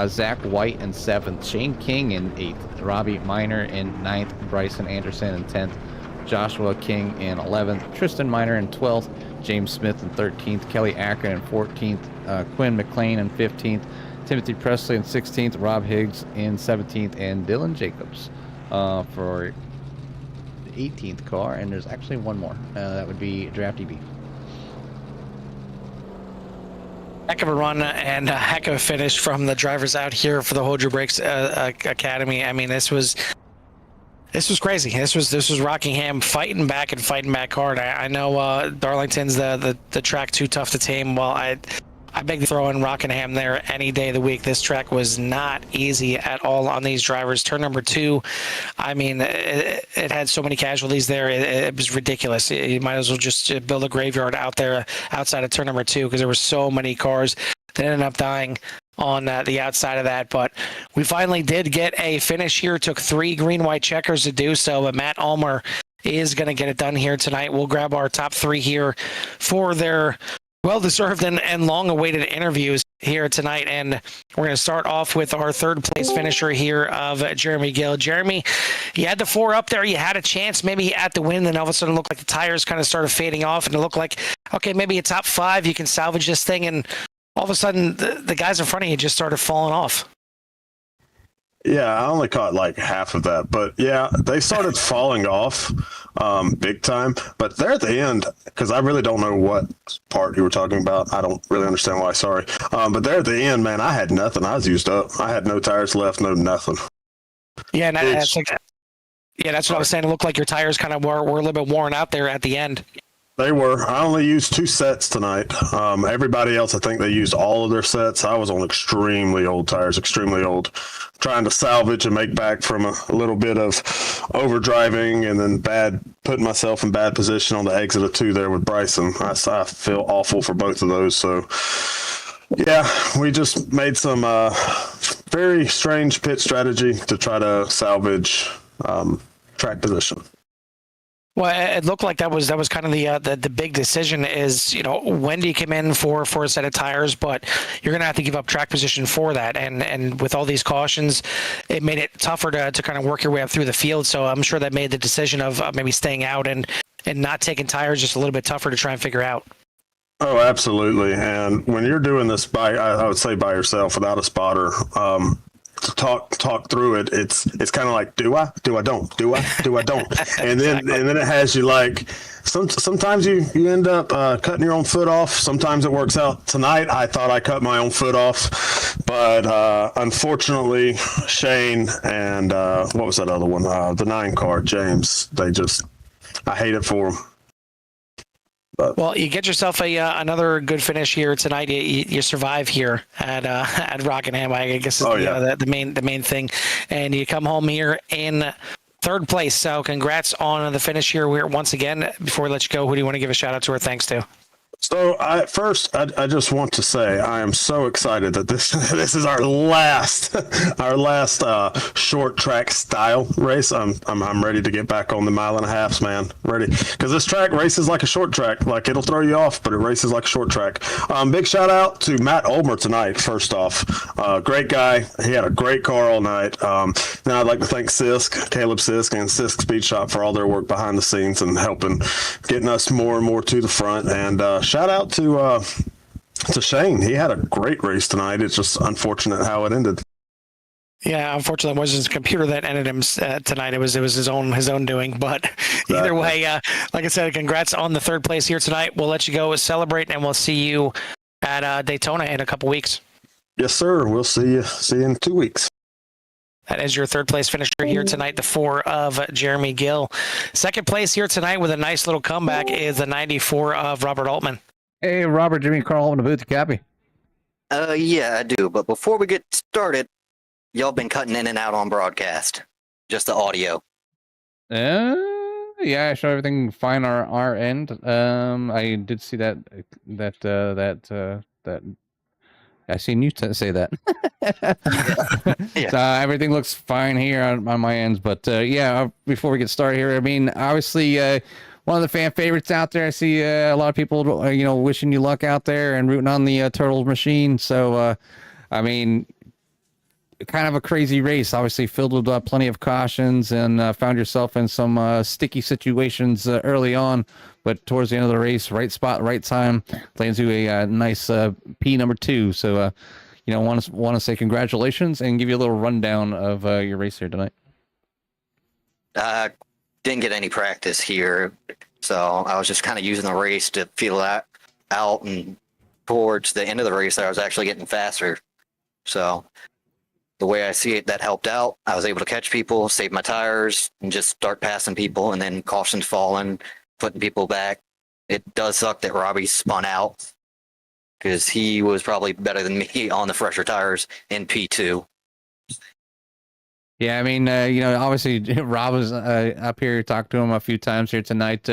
Zach White in seventh. Shane King in eighth. Robbie Minor in ninth. Bryson Anderson in 10th. Joshua King in 11th. Tristan Minor in 12th. James Smith in 13th. Kelly Akron in 14th. Quinn McLean in 15th. Timothy Presley in 16th. Rob Higgs in 17th. And Dylan Jacobs for the 18th car. And there's actually one more. That would be Drafty B. Heck of a run and a heck of a finish from the drivers out here for the Hold Your Brakes Academy. I mean, this was crazy. This was Rockingham fighting back hard. I know Darlington's the track too tough to tame. Well, I beg to throw in Rockingham there any day of the week. This track was not easy at all on these drivers. Turn number 2, I mean, it had so many casualties there. It was ridiculous. You might as well just build a graveyard out there outside of turn number 2 because there were so many cars that ended up dying on the outside of that. But we finally did get a finish here. It took 3 green-white checkers to do so, but Matt Ulmer is going to get it done here tonight. We'll grab our top 3 here for their well-deserved and long-awaited interviews here tonight. And we're going to start off with our third-place finisher here of Jeremy Gill. Jeremy, you had the 4 up there. You had a chance maybe at the win, then all of a sudden it looked like the tires kind of started fading off, and it looked like, okay, maybe a top 5, you can salvage this thing, and all of a sudden the guys in front of you just started falling off. Yeah, I only caught like half of that, but yeah, they started falling off big time. But they're at the end, because I really don't know what part you were talking about. I don't really understand why, sorry. But they're at the end, man, I had nothing. I was used up. I had no tires left, no nothing. Yeah, and that's what I was saying. It looked like your tires kind of were a little bit worn out there at the end. They were. I only used 2 sets tonight. Everybody else, I think they used all of their sets. I was on extremely old tires, extremely old, trying to salvage and make back from a little bit of overdriving and then putting myself in bad position on the exit of 2 there with Bryson. I feel awful for both of those. So, yeah, we just made some very strange pit strategy to try to salvage track position. Well, it looked like that was kind of the big decision is, when do you come in for a set of tires, but you're going to have to give up track position for that. And with all these cautions, it made it tougher to kind of work your way up through the field. So I'm sure that made the decision of maybe staying out and not taking tires just a little bit tougher to try and figure out. Oh, absolutely. And when you're doing this I would say by yourself without a spotter, to talk through it, it's kind of like, do I don't and then it has you like sometimes you end up cutting your own foot off. Sometimes it works out. Tonight I thought I cut my own foot off, but unfortunately Shane and what was that other one, the 9 car, James, I hate it for them. Well, you get yourself another good finish here tonight. You survive here at Rockingham, I guess is the main thing, and you come home here in third place. So congrats on the finish here. We're once again, before we let you go, who do you want to give a shout out to or thanks to? So I just want to say I am so excited that this this is our last short track style race. I'm ready to get back on the mile and a halfs, man. Ready, because this track races like a short track. Like, it'll throw you off, but it races like a short track. Big shout out to Matt Ulmer tonight. First off, great guy. He had a great car all night. Then I'd like to thank Caleb Sisk and Sisk Speed Shop for all their work behind the scenes and helping getting us more and more to the front. And shout out to Shane. He had a great race tonight. It's just unfortunate how it ended. Yeah, unfortunately, it wasn't his computer that ended him tonight. It was his own doing. But either way, like I said, congrats on the third place here tonight. We'll let you go celebrate, and we'll see you at Daytona in a couple weeks. Yes, sir. We'll see you in 2 weeks. That is your third place finisher here tonight, the 4 of Jeremy Gill. Second place here tonight with a nice little comeback is the 94 of Robert Altman. Hey, Robert, Jimmy, Carl, in the booth, you copy? Yeah, I do. But before we get started, y'all been cutting in and out on broadcast. Just the audio. Yeah, I show everything fine on our end. I did see that I seen you say that. Yeah. So, everything looks fine here on my ends. But before we get started here, I mean, obviously, one of the fan favorites out there. I see a lot of people, wishing you luck out there and rooting on the Turtles machine. So, I mean, kind of a crazy race, obviously filled with plenty of cautions, and found yourself in some sticky situations early on. But towards the end of the race, right spot, right time, lands you a nice P number 2. So, want to say congratulations and give you a little rundown of your race here tonight. Didn't get any practice here, so I was just kind of using the race to feel that out, and towards the end of the race I was actually getting faster. So the way I see it, that helped out. I was able to catch people, save my tires, and just start passing people, and then cautions falling, putting people back. It does suck that Robbie spun out, because he was probably better than me on the fresher tires in P2. Yeah, I mean, obviously Rob was up here, talked to him a few times here tonight,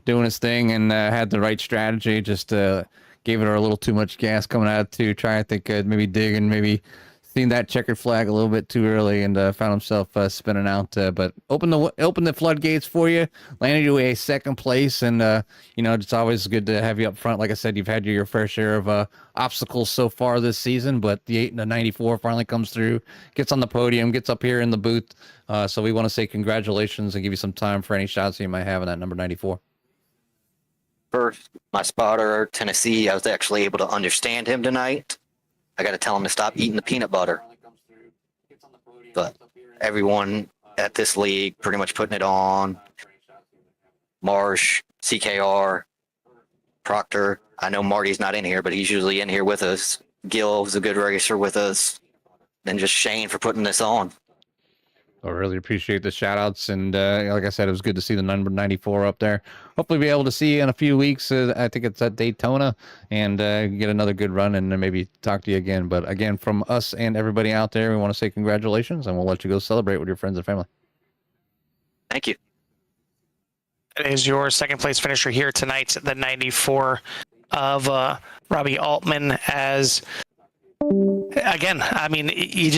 doing his thing, and had the right strategy. Just gave it a little too much gas coming out to try, I think, maybe dig and maybe seen that checkered flag a little bit too early, and found himself spinning out. But open the floodgates for you, landed you a second place, and it's always good to have you up front. Like I said, you've had your fair share of obstacles so far this season, but the 94 finally comes through, gets on the podium, gets up here in the booth. So we want to say congratulations and give you some time for any shots you might have in that number 94. First, my spotter, Tennessee, I was actually able to understand him tonight. I got to tell him to stop eating the peanut butter. But everyone at this league pretty much putting it on. Marsh, CKR, Proctor. I know Marty's not in here, but he's usually in here with us. Gil's a good racer with us. And just Shane for putting this on. I really appreciate the shout outs. And like I said, it was good to see the number 94 up there. Hopefully be able to see you in a few weeks. I think it's at Daytona, and get another good run and then maybe talk to you again. But again, from us and everybody out there, we want to say congratulations, and we'll let you go celebrate with your friends and family. Thank you. That is your second place finisher here tonight, the 94 of Robbie Altman. As again, I mean, you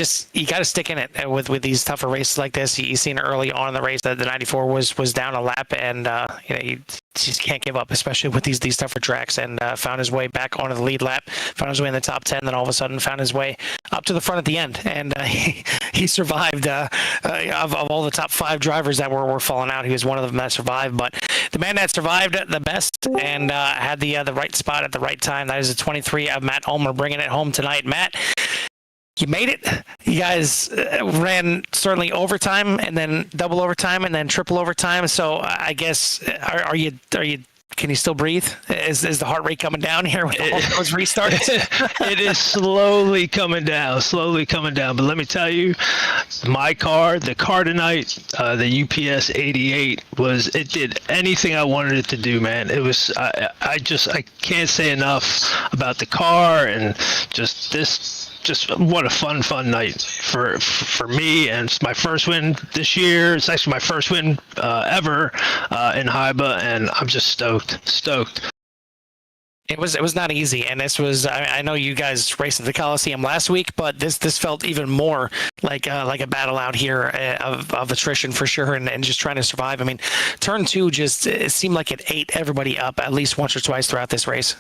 got to stick in it with these tougher races like this. You seen early on in the race that the 94 was down a lap, and you just can't give up, especially with these tougher tracks. And found his way back onto the lead lap, found his way in the top 10, then all of a sudden found his way up to the front at the end, and he survived. Of all the top 5 drivers that were falling out, he was one of them that survived. But the man that survived the best and had the right spot at the right time, that is the 23 of Matt Ulmer, bringing it home tonight. Matt, you made it. You guys ran certainly overtime, and then double overtime, and then triple overtime. So I guess are you Can you still breathe? Is the heart rate coming down here with all those restarts? It is slowly coming down. But let me tell you, my car, the car tonight, the UPS 88 it did anything I wanted it to do, man. It was, I can't say enough about the car and just what a fun night for me, and it's my first win this year. It's actually my first win ever in Hyba, and I'm just stoked. It was not easy, and this was, I know you guys raced at the Coliseum last week, but this felt even more like a battle out here of attrition for sure, and just trying to survive. I mean, turn 2 it seemed like it ate everybody up at least once or twice throughout this race.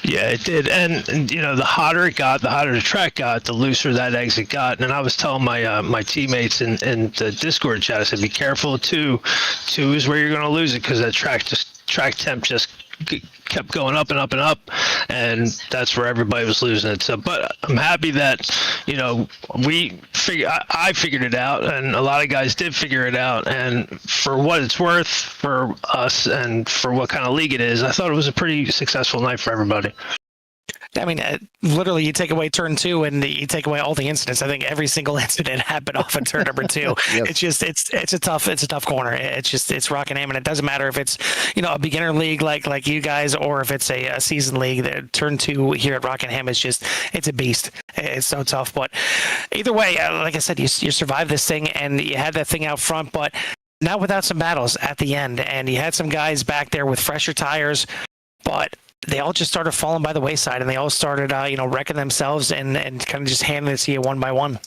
Yeah, it did. And you know, the hotter it got, the hotter the track got, the looser that exit got. And I was telling my teammates in the Discord chat, I said, be careful, 2 is where you're going to lose it, because that track temp just kept going up and up and up, and that's where everybody was losing it. So, but I'm happy that, you know, I figured it out, and a lot of guys did figure it out. And for what it's worth for us and for what kind of league it is, I thought it was a pretty successful night for everybody. I mean, literally, you take away turn 2 and you take away all the incidents. I think every single incident happened off of turn number 2. Yes. It's just, it's a tough corner. It's Rockingham, and it doesn't matter if it's, you know, a beginner league like you guys, or if it's a season league. Turn 2 here at Rockingham is just, it's a beast. It's so tough. But either way, like I said, you survived this thing, and you had that thing out front, but not without some battles at the end. And you had some guys back there with fresher tires, but they all just started falling by the wayside, and they all started, wrecking themselves and kind of just handing it to you one by one.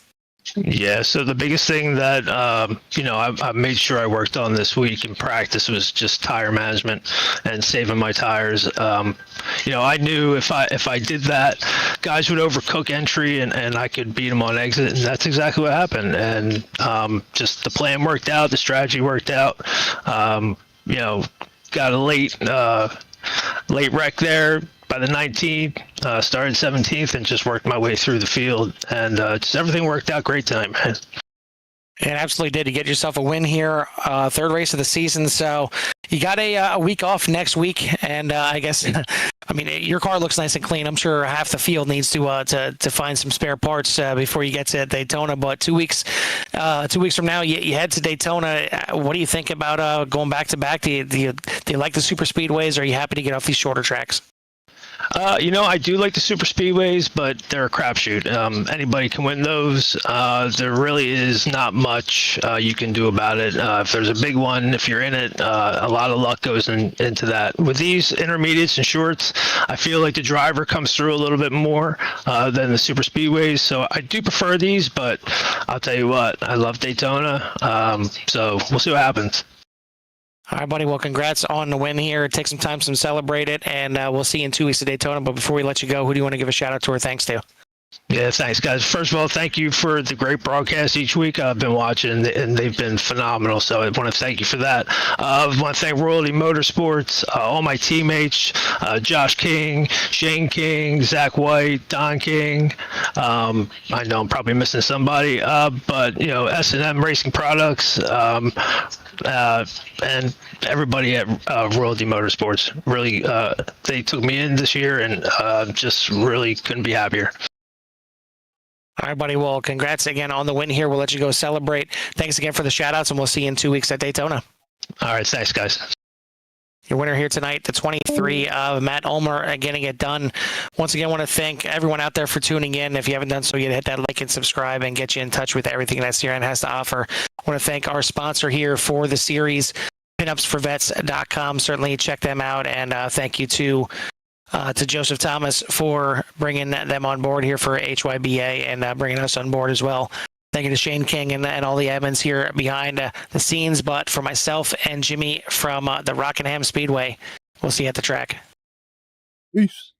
Yeah, so the biggest thing that, I made sure I worked on this week in practice was just tire management and saving my tires. I knew if I did that, guys would overcook entry and I could beat them on exit, and that's exactly what happened. And just the plan worked out, the strategy worked out. Got a late wreck there by the 19th, started 17th, and just worked my way through the field, and just everything worked out great tonight, man. It absolutely did. You get yourself a win here, third race of the season. So you got a week off next week, and I guess, I mean, your car looks nice and clean. I'm sure half the field needs to find some spare parts before you get to Daytona. But 2 weeks from now, you head to Daytona. What do you think about going back to back? Do you like the super speedways? Or are you happy to get off these shorter tracks? I do like the super speedways, but they're a crapshoot. Anybody can win those. There really is not much you can do about it. If there's a big one, if you're in it, a lot of luck goes into that. With these intermediates and shorts, I feel like the driver comes through a little bit more than the super speedways. So I do prefer these, but I'll tell you what, I love Daytona. So we'll see what happens. All right, buddy. Well, congrats on the win here. Take some time to celebrate it, and we'll see you in 2 weeks at Daytona. But before we let you go, who do you want to give a shout out to or thanks to? Yeah, thanks, guys. First of all, thank you for the great broadcast each week. I've been watching, and they've been phenomenal. So I want to thank you for that. I want to thank Royalty Motorsports, all my teammates, Josh King, Shane King, Zach White, Don King. I know I'm probably missing somebody, but S&M Racing Products, and everybody at Royalty Motorsports. Really, they took me in this year, and just really couldn't be happier. All right, buddy. Well, congrats again on the win here. We'll let you go celebrate. Thanks again for the shout-outs, and we'll see you in 2 weeks at Daytona. All right. Thanks, guys. Your winner here tonight, the 23 of Matt Ulmer, getting it done. Once again, I want to thank everyone out there for tuning in. If you haven't done so yet, hit that like and subscribe and get you in touch with everything that CRN has to offer. I want to thank our sponsor here for the series, pinupsforvets.com. Certainly check them out, and thank you to Joseph Thomas for bringing them on board here for HYBA and bringing us on board as well. Thank you to Shane King and all the admins here behind the scenes. But for myself and Jimmy from the Rockingham Speedway, we'll see you at the track. Peace.